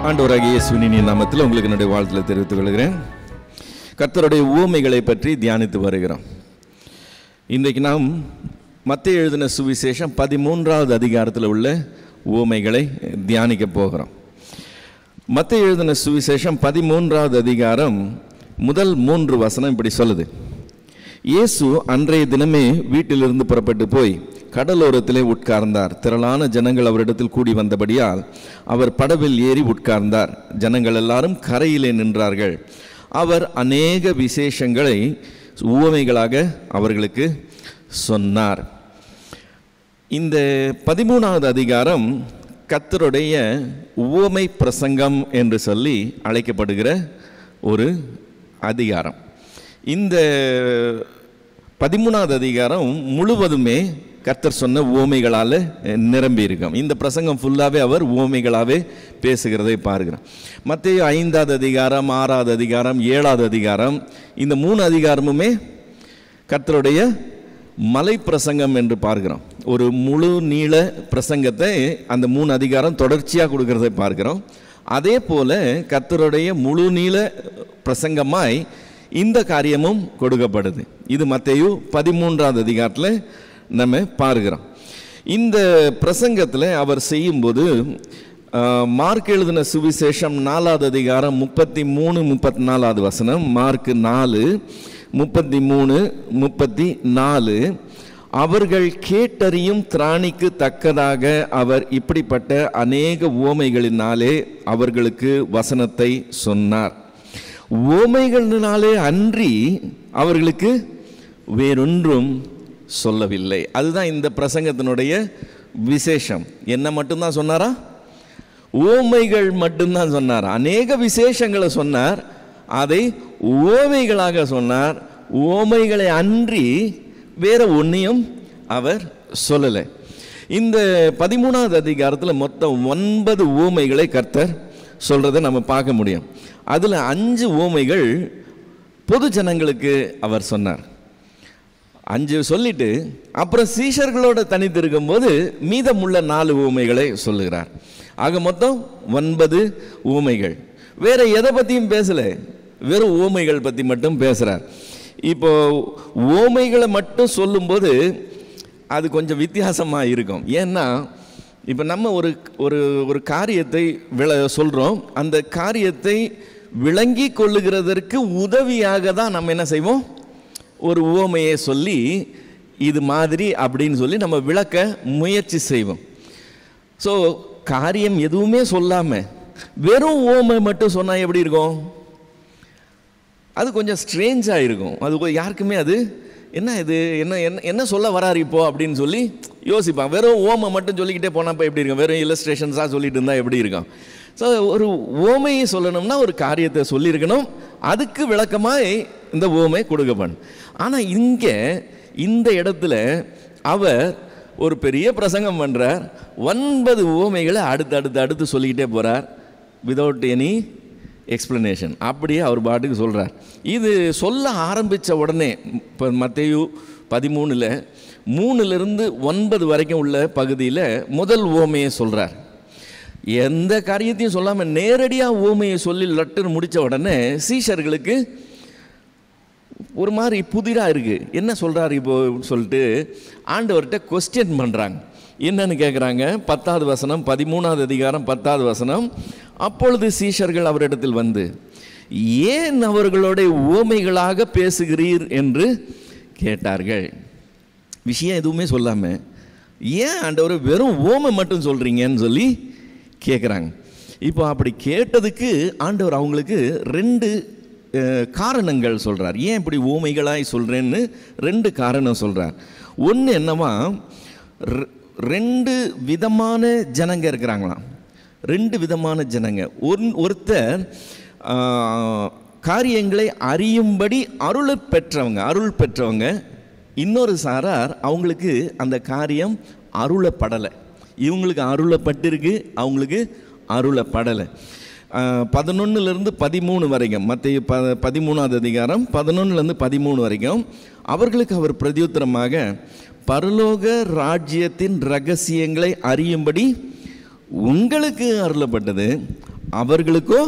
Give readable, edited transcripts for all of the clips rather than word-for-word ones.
ஆண்டவராகிய இயேசுவின் நாமத்தில் உங்களுக்கு என்னுடைய வாழ்த்துல தெரிவித்துக் கொள்கிறேன். கர்த்தருடைய உவமைகளை பற்றி தியானித்து வருகிறோம். இன்றைக்கு நாம் மத்தேயு எழுதின சுவிசேஷம் 13வது அதிகாரத்தில் உள்ள உவமைகளை தியானிக்க போகிறோம். மத்தேயு எழுதின சுவிசேஷம் 13வது அதிகாரம் முதல் 3 வசனம் இப்படி சொல்லுது. இயேசு அன்றைய தினமே வீட்டிலிருந்து புறப்பட்டு போய் கடலோரத்திலே உட்கார்ந்தார். திரளான ஜனங்கள் அவரிடத்தில் கூடி வந்தபடியால் அவர் படவில் ஏறி உட்கார்ந்தார். ஜனங்கள் எல்லாரும் கரையிலே நின்றார்கள். அவர் அநேக விசேஷங்களை உவமைகளாக அவர்களுக்கு சொன்னார். இந்த 13வது அதிகாரம் கர்த்தருடைய உவமை பிரசங்கம் என்று சொல்லி அழைக்கப்படுகிற ஒரு அதிகாரம். இந்த 13வது அதிகாரம் முழுவதுமே கர்த்தர் சொன்ன உவமைகளால் நிரம்பி இருக்கும். இந்த பிரசங்கம் ஃபுல்லாகவே அவர் உவமைகளாகவே பேசுகிறதை பார்க்கிறோம். மத்தேயு 5வது அதிகாரம், 6வது அதிகாரம், 7வது அதிகாரம், இந்த 3 அதிகாரமுமே கர்த்தருடைய மலை பிரசங்கம் என்று பார்க்கிறோம். ஒரு முழு நீள பிரசங்கத்தை அந்த 3 அதிகாரம் தொடர்ச்சியாக கொடுக்கறதை பார்க்கிறோம். அதே போல கர்த்தருடைய முழு நீள பிரசங்கமாய் இந்த காரியமும் கொடுக்கப்படுது. இது மத்தேயு 13வது அதிகாரத்தில் நம்ம பார்க்கிறோம். இந்த பிரசங்கத்தில் அவர் செய்யும்போது மார்க் எழுதின சுவிசேஷம் 4வது அதிகாரம் 33-34 வசனம், மார்க் 4:33-34, அவர்கள் கேட்டறியும் திராணிக்கு தக்கதாக அவர் இப்படிப்பட்ட அநேக உவமைகளினாலே அவர்களுக்கு வசனத்தை சொன்னார். உவமைகளினாலே அன்றி அவர்களுக்கு வேறொன்றும் சொல்லவில்லை. அதுதான் இந்த பிரசங்கத்தினுடைய விசேஷம். என்ன மட்டும்தான் சொன்னாரா? உவமைகள் மட்டும்தான் சொன்னார். அநேக விசேஷங்களை சொன்னார், அதை உவமைகளாக சொன்னார். உவமைகளை அன்றி வேற ஒன்றையும் அவர் சொல்லலை. இந்த 13வது அதிகாரத்தில் மொத்தம் 9 உவமைகளை கர்த்தர் சொல்றதை நம்ம பார்க்க முடியும். அதில் 5 உவமைகள் பொது ஜனங்களுக்கு அவர் சொன்னார். 5 சொல்லிட்டு அப்புறம் சீஷர்களோட தனித்து இருக்கும்போது மீதமுள்ள 4 உவமைகளை சொல்லுகிறார். ஆக மொத்தம் 9 உவமைகள். வேற எதை பற்றியும் பேசலை, வெறும் உவமைகள் பற்றி மட்டும் பேசுகிறார். இப்போ உவமைகளை மட்டும் சொல்லும்போது அது கொஞ்சம் வித்தியாசமாக இருக்கும். ஏன்னா இப்போ நம்ம ஒரு காரியத்தை சொல்கிறோம். அந்த காரியத்தை விளங்கி கொள்ளுகிறதற்கு உதவியாக தான் நம்ம என்ன செய்வோம், ஒரு உவமையை சொல்லி இது மாதிரி அப்படின்னு சொல்லி நம்ம விளக்க முயற்சி செய்வோம். ஸோ காரியம் எதுவுமே சொல்லாமல் வெறும் உவமை மட்டும் சொன்னால் எப்படி இருக்கும்? அது கொஞ்சம் ஸ்ட்ரேஞ்சாக இருக்கும். அது யாருக்குமே அது என்ன இது என்ன என்ன என்ன சொல்ல வராரு இப்போ அப்படின்னு சொல்லி யோசிப்பான். வெறும் ஓமை மட்டும் சொல்லிக்கிட்டே போனப்போ எப்படி இருக்கும்? வெறும் இல்லஸ்ட்ரேஷன்ஸாக சொல்லிட்டு இருந்தால் எப்படி இருக்கும்? ஸோ ஒரு ஓமையை சொல்லணும்னா ஒரு காரியத்தை சொல்லியிருக்கணும், அதுக்கு விளக்கமாக இந்த ஓமை கொடுக்கப்படும். ஆனால் இங்கே இந்த இடத்துல அவர் ஒரு பெரிய பிரசங்கம் பண்ணுறார். 9 உவமைகளை அடுத்து சொல்லிக்கிட்டே போகிறார், விதவுட் எனி எக்ஸ்பிளனேஷன். அப்படியே அவர் பாட்டுக்கு சொல்கிறார். இது சொல்ல ஆரம்பித்த உடனே இப்போ மத்தேயு 13ல் 3லிருந்து 9 வரைக்கும் உள்ள பகுதியில் முதல் உவமையை சொல்கிறார். எந்த காரியத்தையும் சொல்லாமல் நேரடியாக உவமையை சொல்லி லெட்டர் முடித்த உடனே சீஷர்களுக்கு ஒரு மாதிரி புதிராக இருக்குது. என்ன சொல்கிறார் இப்போ சொல்லிட்டு ஆண்டவர்கிட்ட கொஸ்டின் பண்ணுறாங்க. என்னன்னு கேட்குறாங்க. 10வது வசனம், 13வது அதிகாரம் 10வது வசனம், அப்பொழுது சீஷர்கள் அவரிடத்தில் வந்து, ஏன் அவர்களுடைய உவமைகளாக பேசுகிறீர் என்று கேட்டார்கள். விஷயம் எதுவுமே சொல்லாமல் ஏன் ஆண்டவர் வெறும் உவமை மட்டும் சொல்கிறீங்கன்னு சொல்லி கேட்குறாங்க. இப்போ அப்படி கேட்டதுக்கு ஆண்டவர் அவங்களுக்கு 2 காரணங்கள் சொல்கிறார். ஏன் இப்படி உவமைகளாய் சொல்கிறேன்னு 2 காரணம் சொல்கிறார். ஒன்று என்னவா, 2 விதமான ஜனங்க இருக்கிறாங்களாம். 2 விதமான ஜனங்க. ஒருத்தர் காரியங்களை அறியும்படி அருள் பெற்றவங்க. இன்னொரு சாரார் அவங்களுக்கு அந்த காரியம் அருளப்படலை. இவங்களுக்கு அருளப்பட்டிருக்கு, அவங்களுக்கு அருளப்படலை. 11லிருந்து 13 வரைக்கும், மத்தேயு 13வது அதிகாரம் 11லிருந்து 13 வரைக்கும் அவர்களுக்கு அவர் பிரதியுத்தரமாக, பரலோக ராஜ்யத்தின் ரகசியங்களை அறியும்படி உங்களுக்கு அருளப்பட்டது, அவர்களுக்கோ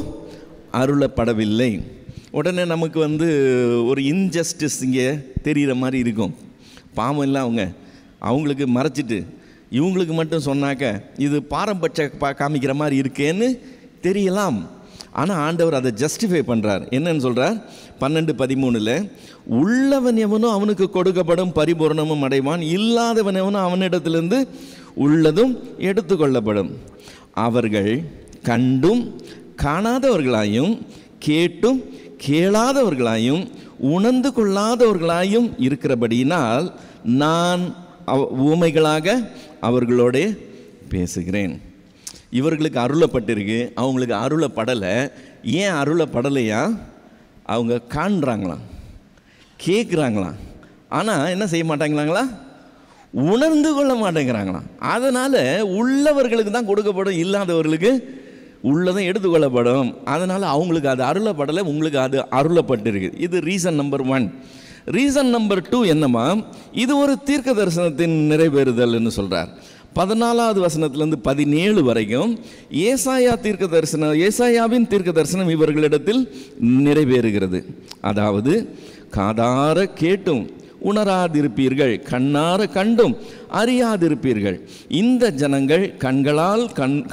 அருளப்படவில்லை. உடனே நமக்கு ஒரு இன்ஜஸ்டிஸ் இங்கே தெரிகிற மாதிரி இருக்கும். பாவம் இல்லை, அவங்களுக்கு மறைச்சிட்டு இவங்களுக்கு மட்டும் சொன்னாக்க இது பாரபட்ச காமிக்கிற மாதிரி இருக்கேன்னு தெரியலாம். ஆனால் ஆண்டவர் அதை ஜஸ்டிஃபை பண்ணுறார். என்னன்னு சொல்கிறார்? 12:13 உள்ளவன் எவனோ அவனுக்கு கொடுக்கப்படும் பரிபூர்ணமும் அடைவான், இல்லாதவன் எவனோ அவனிடத்திலிருந்து உள்ளதும் எடுத்துக்கொள்ளப்படும். அவர்கள் கண்டும் காணாதவர்களாயும் கேட்டும் கேளாதவர்களாயும் உணர்ந்து கொள்ளாதவர்களாயும் இருக்கிறபடியினால் நான் ஊமைகளாக அவர்களோட பேசுகிறேன். இவர்களுக்கு அருளப்பட்டிருக்கு, அவங்களுக்கு அருளப்படலை. ஏன் அருளப்படலையா? அவங்க காண்றாங்களாம், கேட்குறாங்களாம், ஆனால் என்ன செய்ய மாட்டாங்களாங்களா? உணர்ந்து கொள்ள மாட்டேங்கிறாங்களாம். அதனால் உள்ளவர்களுக்கு தான் கொடுக்கப்படும், இல்லாதவர்களுக்கு உள்ளதும் எடுத்துக்கொள்ளப்படும். அதனால் அவங்களுக்கு அது அருளப்படலை, உங்களுக்கு அது அருளப்பட்டிருக்கு. இது ரீசன் நம்பர் 1. ரீசன் நம்பர் 2 என்னமா? இது ஒரு தீர்க்க தரிசனத்தின் நிறைவேறுதல்னு சொல்கிறார். 14வது வசனத்திலிருந்து 17 வரைக்கும் ஏசாயாவின் தீர்க்க தரிசனம் இவர்களிடத்தில் நிறைவேறுகிறது. அதாவது காதார கேட்டும் உணராதிருப்பீர்கள், கண்ணார கண்டும் அறியாதிருப்பீர்கள். இந்த ஜனங்கள் கண்களால்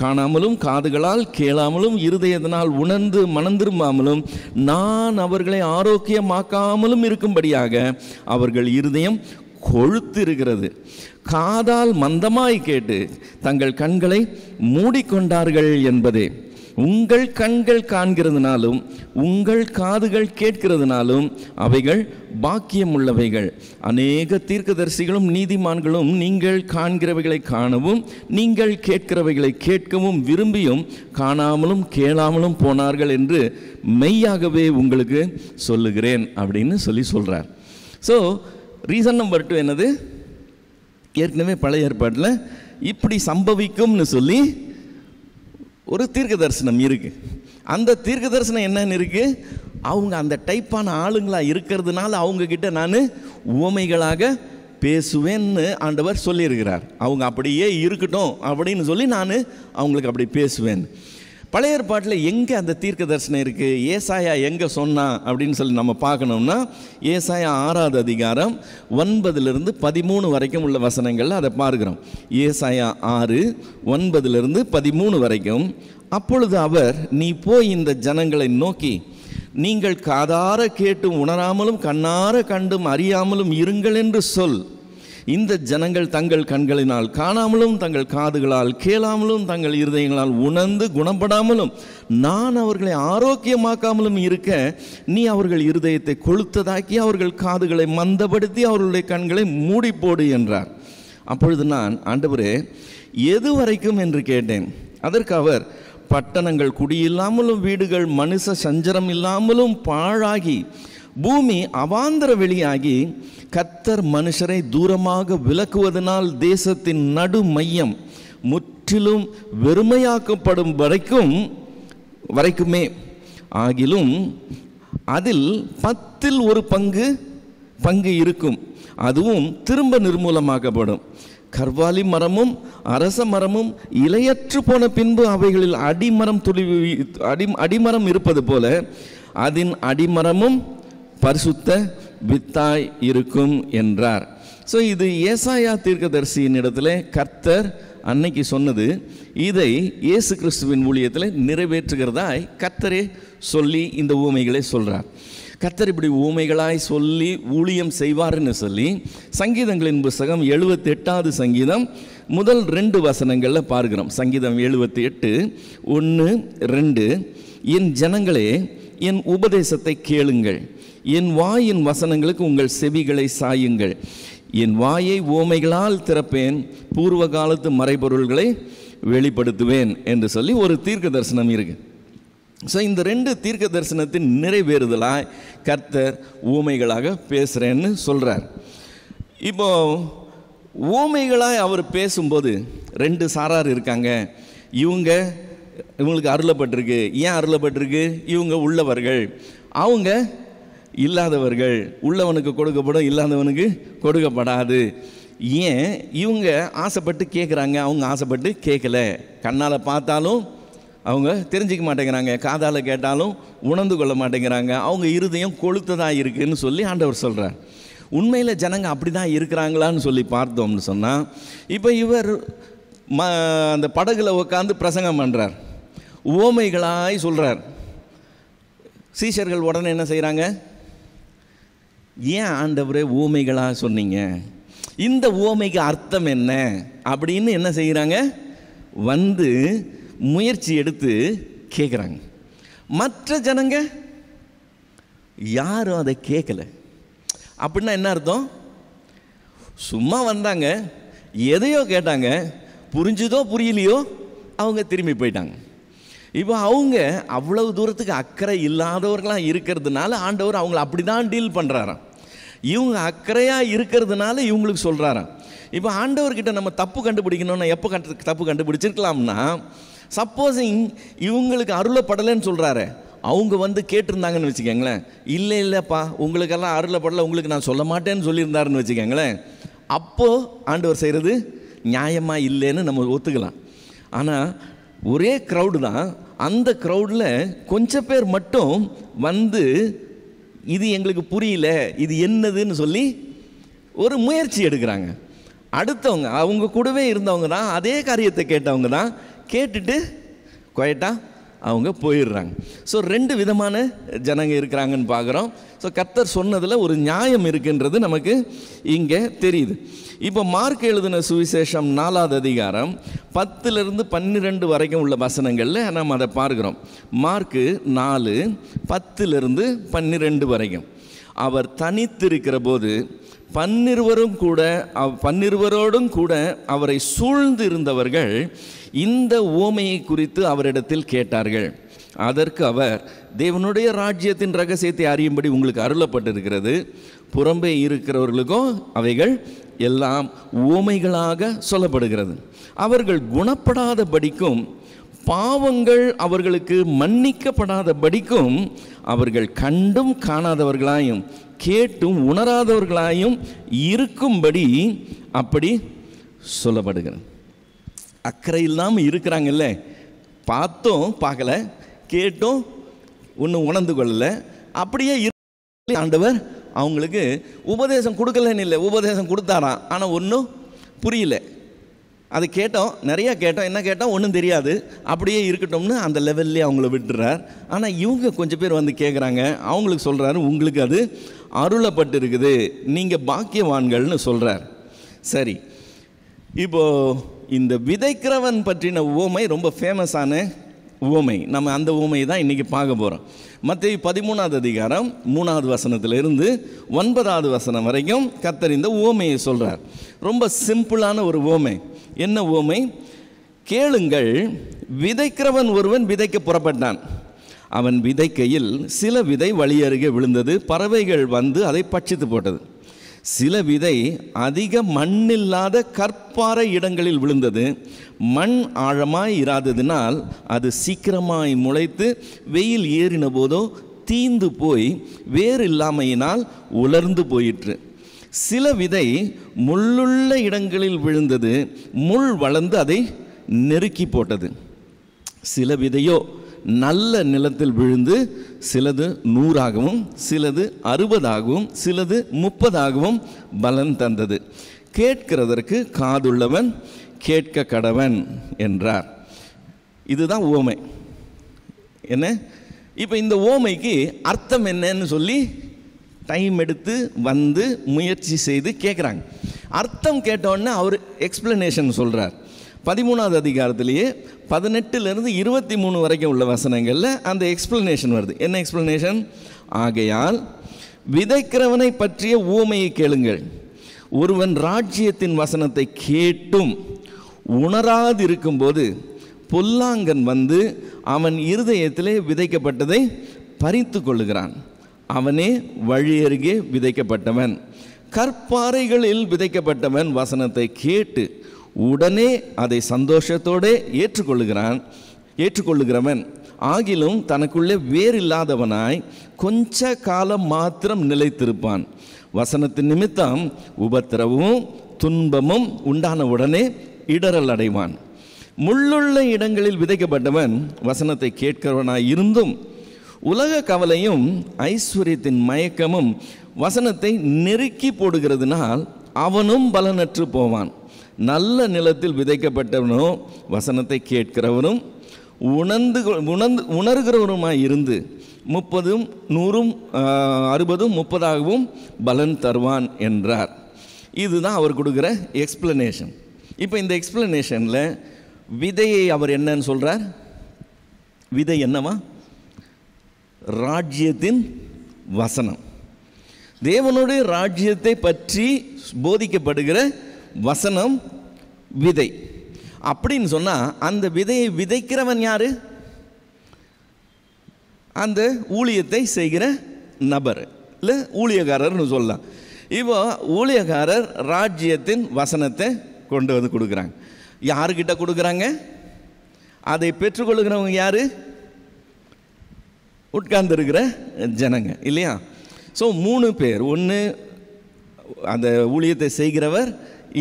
காணாமலும் காதுகளால் கேளாமலும் இருதயத்தினால் உணர்ந்து மனந்திரும்பாமலும் நான் அவர்களை ஆரோக்கியமாக்காமலும் இருக்கும்படியாக அவர்கள் இருதயம் கொழுத்திருக்கிறது. காதால் மந்தமாய் கேட்டு தங்கள் கண்களை மூடிக்கொண்டார்கள் என்பதே. உங்கள் கண்கள் காண்கிறதுனாலும் உங்கள் காதுகள் கேட்கிறதுனாலும் அவைகள் பாக்கியமுள்ளவைகள். அநேக தீர்க்கதரிசிகளும் நீதிமான்களும் நீங்கள் காண்கிறவைகளை காணவும் நீங்கள் கேட்கிறவைகளை கேட்கவும் விரும்பியும் காணாமலும் கேளாமலும் போனார்கள் என்று மெய்யாகவே உங்களுக்கு சொல்லுகிறேன் அப்படின்னு சொல்கிறார். ஸோ ரீசன் நம்பர் 2 என்னது? ஏற்கனவே பழைய ஏற்பாட்டில் இப்படி சம்பவிக்கும்னு சொல்லி ஒரு தீர்க்க தரிசனம் இருக்குது. அந்த தீர்க்க தரிசனம் என்னன்னு இருக்குது? அவங்க அந்த டைப்பான ஆளுங்களாக இருக்கிறதுனால அவங்கக்கிட்ட நான் உவமைகளாக பேசுவேன்னு ஆண்டவர் சொல்லியிருக்கிறார். அவங்க அப்படியே இருக்கட்டும் அப்படின்னு சொல்லி நான் அவங்களுக்கு அப்படி பேசுவேன். பழைய ஏற்பாட்டில் எங்கே அந்த தீர்க்க தரிசனம் இருக்குது? ஏசாயா எங்கே சொன்னான் அப்படின்னு சொல்லி நம்ம பார்க்கணும்னா ஏசாயா 6வது அதிகாரம் 9லிருந்து 13 வரைக்கும் உள்ள வசனங்களில் அதை பார்க்கிறோம். ஏசாயா 6 9லிருந்து 13 வரைக்கும். அப்பொழுது அவர், நீ போய் இந்த ஜனங்களை நோக்கி, நீங்கள் காதார கேட்டும் உணராமலும் கண்ணார கண்டும் அறியாமலும் இருங்கள் என்று சொல். இந்த ஜனங்கள் தங்கள் கண்களினால் காணாமலும் தங்கள் காதுகளால் கேளாமலும் தங்கள் இருதயங்களால் உணர்ந்து குணப்படாமலும் நான் அவர்களை ஆரோக்கியமாக்காமலும் இருக்க நீ அவர்கள் இருதயத்தை கொளுத்ததாக்கி அவர்கள் காதுகளை மந்தப்படுத்தி அவர்களுடைய கண்களை மூடிப்போடு என்றார். அப்பொழுது நான், ஆண்டவரே எது வரைக்கும் என்று கேட்டேன். அதற்கு அவர், பட்டணங்கள் குடியில்லாமலும் வீடுகள் மனுஷ சஞ்சரம் இல்லாமலும் பாழாகி பூமி அவாந்தர வெளியாகி கர்த்தர் மனுஷரை தூரமாக விலக்குவதனால் தேசத்தின் நடு மையம் முற்றிலும் வெறுமையாக்கப்படும் வரைக்குமே ஆகிலும் அதில் 10ல் 1 பங்கு இருக்கும், அதுவும் திரும்ப நிர்மூலமாக்கப்படும். கர்வாலி மரமும் அரச மரமும் இலையற்று போன பின்பு அவைகளில் அடிமரம் இருப்பது போல அதன் அடிமரமும் பரிசுத்த வித்தாய் இருக்கும் என்றார். ஸோ இது ஏசாயா தீர்க்கதரிசியின் இடத்துல கர்த்தர் அன்னைக்கு சொன்னது. இதை இயேசு கிறிஸ்துவின் ஊழியத்தில் நிறைவேற்றுகிறதாய் கர்த்தரே சொல்லி இந்த ஊமைகளை சொல்கிறார். கர்த்தர் இப்படி ஊமைகளாய் சொல்லி ஊழியம் செய்வார்னு சொல்லி சங்கீதங்களின் புஸ்தகம் 78வது சங்கீதம் முதல் 2 வசனங்களில் பார்க்கிறோம். சங்கீதம் 78 1 2, என் ஜனங்களே என் உபதேசத்தை கேளுங்கள், என் வாயின் வசனங்களுக்கு உங்கள் செவிகளை சாயுங்கள். என் வாயை ஓமைகளால் திறப்பேன், பூர்வ காலத்து மறைபொருள்களை வெளிப்படுத்துவேன் என்று சொல்லி ஒரு தீர்க்க தரிசனம் இருக்கு. ஸோ இந்த 2 தீர்க்க தரிசனத்தின் நிறைவேறுதலாய் கர்த்தர் ஊமைகளாக பேசுகிறேன்னு சொல்கிறார். இப்போ ஊமைகளாய் அவர் பேசும்போது 2 சாரார் இருக்காங்க. இவங்களுக்கு அருளப்பட்டிருக்கு. ஏன் அருளப்பட்டிருக்கு? இவங்க உள்ளவர்கள், அவங்க இல்லாதவர்கள். உள்ளவனுக்கு கொடுக்கப்படும், இல்லாதவனுக்கு கொடுக்கப்படாது. ஏன்? இவங்க ஆசைப்பட்டு கேட்குறாங்க, அவங்க ஆசைப்பட்டு கேட்கல. கண்ணால் பார்த்தாலும் அவங்க தெரிஞ்சிக்க மாட்டேங்கிறாங்க, காதால் கேட்டாலும் உணர்ந்து கொள்ள மாட்டேங்கிறாங்க, அவங்க இருதயம் கொளுத்ததாக இருக்குதுன்னு சொல்லி ஆண்டவர் சொல்கிறார். உண்மையில் ஜனங்க அப்படி தான் இருக்கிறாங்களான்னு சொல்லி பார்த்தோம்னு சொன்னால், இப்போ இவர் அந்த படகுல உட்காந்து பிரசங்கம் பண்ணுறார், உவமைகளாய் சொல்கிறார். சீஷர்கள் உடனே என்ன செய்கிறாங்க? ஏன் ஆண்டவரே உவமைகளாக சொன்னீங்க, இந்த உவமைக்கு அர்த்தம் என்ன அப்படின்னு என்ன செய்கிறாங்க? வந்து முயற்சி எடுத்து கேட்குறாங்க. மற்ற ஜனங்க யாரும் அதை கேட்கல. அப்படின்னா என்ன அர்த்தம்? சும்மா வந்தாங்க, எதையோ கேட்டாங்க, புரிஞ்சுதோ புரியலையோ அவங்க திரும்பி போயிட்டாங்க. இப்போ அவங்க அவ்வளவு தூரத்துக்கு அக்கறை இல்லாதவர்களாக இருக்கிறதுனால ஆண்டவர் அவங்கள அப்படி தான் டீல் பண்ணுறாராம். இவங்க அக்கறையாக இருக்கிறதுனால இவங்களுக்கு சொல்கிறாராம். இப்போ ஆண்டவர்கிட்ட நம்ம தப்பு கண்டுபிடிக்கணும்னா எப்போ தப்பு கண்டுபிடிச்சிருக்கலாம்னா, சப்போஸ் இவங்களுக்கு அருளப்படலைன்னு சொல்கிறாரு, அவங்க வந்து கேட்டிருந்தாங்கன்னு வச்சுக்கோங்களேன், இல்லை இல்லைப்பா உங்களுக்கெல்லாம் அருளப்படலை, உங்களுக்கு நான் சொல்ல மாட்டேன்னு சொல்லியிருந்தாருன்னு வச்சுக்கோங்களேன், அப்போது ஆண்டவர் செய்கிறது நியாயமாக இல்லைன்னு நம்ம ஒத்துக்கலாம். ஆனால் ஒரே க்ரௌடு தான், அந்த க்ரௌடில் கொஞ்சம் பேர் மட்டும் வந்து இது எங்களுக்கு புரியல, இது என்னதுன்னு சொல்லி ஒரு முயற்சி எடுக்கிறாங்க. அடுத்தவங்க அவங்க கூடவே இருந்தவங்க தான், அதே காரியத்தை கேட்டவங்க தான், கேட்டுட்டு குவைட்டாக அவங்க போயிடுறாங்க. ஸோ 2 விதமான ஜனங்க இருக்கிறாங்கன்னு பார்க்குறோம். ஸோ கர்த்தர் சொன்னதில் ஒரு நியாயம் இருக்குன்றது நமக்கு இங்கே தெரியுது. இப்போ மார்க் எழுதின சுவிசேஷம் 4வது அதிகாரம் 10-12 வரைக்கும் உள்ள வசனங்களில் நாம் அதை பார்க்குறோம். மார்க்கு 4:10-12 வரைக்கும். அவர் தனித்திருக்கிற போது 12ரோடும் கூட அவரை சூழ்ந்து இருந்தவர்கள் இந்த உவமையை குறித்து அவரிடத்தில் கேட்டார்கள். அதற்கு அவர், தேவனுடைய ராஜ்யத்தின் ரகசியத்தை அறியும்படி உங்களுக்கு அருளப்பட்டிருக்கிறது, புறம்பே இருக்கிறவர்களுக்கும் அவைகள் எல்லாம் உவமைகளாக சொல்லப்படுகிறது. அவர்கள் குணப்படாத படிக்கும், பாவங்கள் அவர்களுக்கு மன்னிக்கப்படாத படிக்கும், அவர்கள் கண்டும் காணாதவர்களாயும் கேட்டும் உணராதவர்களாயும் இருக்கும்படி அப்படி சொல்லப்படுகிறது. அக்கறை இல்லாமல் இருக்கிறாங்கல்ல, பார்த்தோம் பார்க்கல, கேட்டும் ஒன்றும் உணர்ந்து கொள்ளலை, அப்படியே ஆண்டவர் அவங்களுக்கு உபதேசம் கொடுக்கலன்னு இல்லை, உபதேசம் கொடுத்தாராம், ஆனால் ஒன்றும் புரியல. அது கேட்டோம், நிறையா கேட்டோம், என்ன கேட்டோம் ஒன்றும் தெரியாது, அப்படியே இருக்கட்டும்னு அந்த லெவல்லே அவங்கள விட்டுறார். ஆனால் இவங்க கொஞ்சம் பேர் வந்து கேட்குறாங்க, அவங்களுக்கு சொல்கிறாரு, உங்களுக்கு அது அருளப்பட்டு இருக்குது, நீங்கள் பாக்கியவான்கள்னு சொல்கிறார். சரி, இப்போது இந்த விதைக்கிறவன் பற்றின உவமை ரொம்ப ஃபேமஸான உவமை. நம்ம அந்த உவமையை தான் இன்றைக்கி பார்க்க போகிறோம். மத்தேயு 13வது அதிகாரம் 3வது வசனத்திலிருந்து 9வது வசனம் வரைக்கும் கர்த்தர் இந்த உவமையை சொல்கிறார். ரொம்ப சிம்பிளான ஒரு உவமை. என்ன உவமை? கேளுங்கள், விதைக்கிறவன் ஒருவன் விதைக்க புறப்பட்டான். அவன் விதைக்கையில் சில விதை வழி அருகே விழுந்தது, பறவைகள் வந்து அதை பட்சித்து போட்டது. சில விதை அதிக மண்ணில்லாத கற்பாறை இடங்களில் விழுந்தது. மண் ஆழமாய் இராததினால் அது சீக்கிரமாய் முளைத்து வெயில் ஏறின போதோ தீந்து போய் வேறு இல்லாமையினால் உலர்ந்து போயிற்று. சில விதை முள்ளுள்ள இடங்களில் விழுந்தது, முள் வளர்ந்து அதை நெருக்கி போட்டது. சில விதையோ நல்ல நிலத்தில் விழுந்து சிலது 100ஆகவும் சிலது 60ஆகவும் சிலது 30ஆகவும் பலன் தந்தது. கேட்கிறதற்கு காதுள்ளவன் கேட்க கடவன் என்றார். இதுதான் உவமை. என்ன? இப்போ இந்த உவமைக்கு அர்த்தம் என்னன்னு சொல்லி டைம் எடுத்து வந்து முயற்சி செய்து கேட்குறாங்க. அர்த்தம் கேட்டோன்னே அவர் எக்ஸ்பிளனேஷன் சொல்கிறார். 13வது அதிகாரத்திலேயே 18-23 வரைக்கும் உள்ள வசனங்களில் அந்த எக்ஸ்பிளனேஷன் வருது. என்ன எக்ஸ்பிளனேஷன்? ஆகையால் விதைக்கிறவனை பற்றிய உவமையை கேளுங்கள். ஒருவன் ராஜ்யத்தின் வசனத்தை கேட்டும் உணராதிருக்கும்போது பொல்லாங்கன் வந்து அவன் இருதயத்திலே விதைக்கப்பட்டதை பறித்து கொள்ளுகிறான். அவனே வழி அருகே விதைக்கப்பட்டவன். கற்பாறைகளில் விதைக்கப்பட்டவன் வசனத்தை கேட்டு உடனே அதை சந்தோஷத்தோடு ஏற்றுக்கொள்ளுகிறவன் ஆகிலும் தனக்குள்ளே வேறில்லாதவனாய் கொஞ்ச காலம் மாத்திரம் நிலைத்திருப்பான். வசனத்தின் நிமித்தம் உபத்திரவமும் துன்பமும் உண்டான உடனே இடரல் அடைவான். முள்ளுள்ள இடங்களில் விதைக்கப்பட்டவன் வசனத்தை கேட்கிறவனாய் இருந்தும் உலக கவலையும் ஐஸ்வர்யத்தின் மயக்கமும் வசனத்தை நெருக்கி போடுகிறதுனால் அவனும் பலனற்று போவான். நல்ல நிலத்தில் விதைக்கப்பட்டவனோ வசனத்தை கேட்கிறவனும் உணர்கிறவருமாய் இருந்து 30, 100, 60, 30 பலன் தருவான் என்றார். இதுதான் அவர் கொடுக்குற எக்ஸ்பிளனேஷன். இப்போ இந்த எக்ஸ்பிளனேஷனில் விதையை அவர் என்னன்னு சொல்கிறார்? விதை என்னவா? ராஜ்யத்தின் வசனம். தேவனுடைய ராஜ்யத்தை பற்றி போதிக்கப்படுகிற வசனம் விதை. அப்படின்னு சொன்னால் அந்த விதையை விதைக்கிறவன் யார்? அந்த ஊழியத்தை செய்கிற நபர், இல்லை ஊழியக்காரர்னு சொல்லலாம். இப்போ ஊழியக்காரர் ராஜ்யத்தின் வசனத்தை கொண்டு வந்து கொடுக்குறாங்க. யாருக்கிட்ட கொடுக்குறாங்க? அதை பெற்றுக்கொள்கிறவங்க யார்? உட்கார்ந்துருக்கிற ஜனங்க, இல்லையா? ஸோ 3 பேர். ஒன்று அந்த ஊழியத்தை செய்கிறவர்,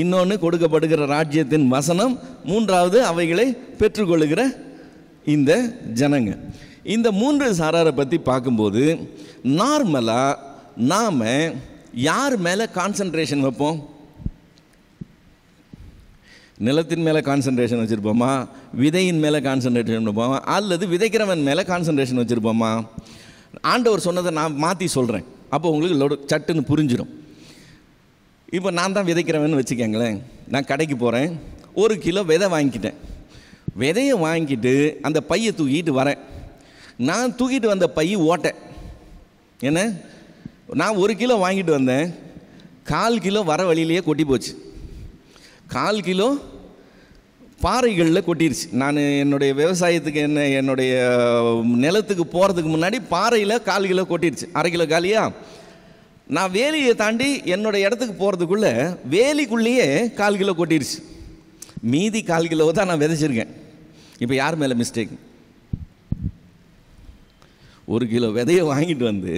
இன்னொன்று கொடுக்கப்படுகிற ராஜ்யத்தின் வசனம், 3வது அவைகளை பெற்றுக்கொள்ளுகிற இந்த ஜனங்க. இந்த 3 சாராரை பற்றி பார்க்கும்போது நார்மலாக நாம் யார் மேலே கான்சன்ட்ரேஷன் வைப்போம்? நிலத்தின் மேலே கான்சன்ட்ரேஷன் வச்சுருப்போமா? விதையின் மேலே கான்சன்ட்ரேஷன் வைப்போமா? அல்லது விதைக்கிறவன் மேலே கான்சன்ட்ரேஷன் வச்சுருப்போமா? ஆண்டவர் சொன்னதை நான் மாற்றி சொல்கிறேன், அப்போ உங்களுக்கு சட்டுன்னு புரிஞ்சிடும். இப்போ நான் தான் விதைக்கிறவன் வச்சுக்கங்களேன். நான் கடைக்கு போகிறேன், 1 கிலோ விதை வாங்கிக்கிட்டேன். விதையை வாங்கிட்டு அந்த பையை தூக்கிட்டு வரேன். நான் தூக்கிட்டு வந்த பை ஓட்டை. என்ன, நான் 1 கிலோ வாங்கிட்டு வந்தேன், 1/4 கிலோ வர வழியிலேயே கொட்டி போச்சு. 1/4 கிலோ பாறைகளில் கொட்டிருச்சு. நான் என்னுடைய விவசாயத்துக்கு என்னுடைய நிலத்துக்கு போகிறதுக்கு முன்னாடி பாறையில் 1/4 கிலோ கொட்டிருச்சு. 1/2 கிலோ காலியா? நான் வேலியை தாண்டி என்னோடய இடத்துக்கு போகிறதுக்குள்ளே வேலிக்குள்ளேயே 1/4 கிலோ கொட்டிருச்சு. மீதி 1/4 கிலோ தான் நான் விதைச்சிருக்கேன். இப்போ யார் மேலே மிஸ்டேக்? 1 கிலோ விதையை வாங்கிட்டு வந்து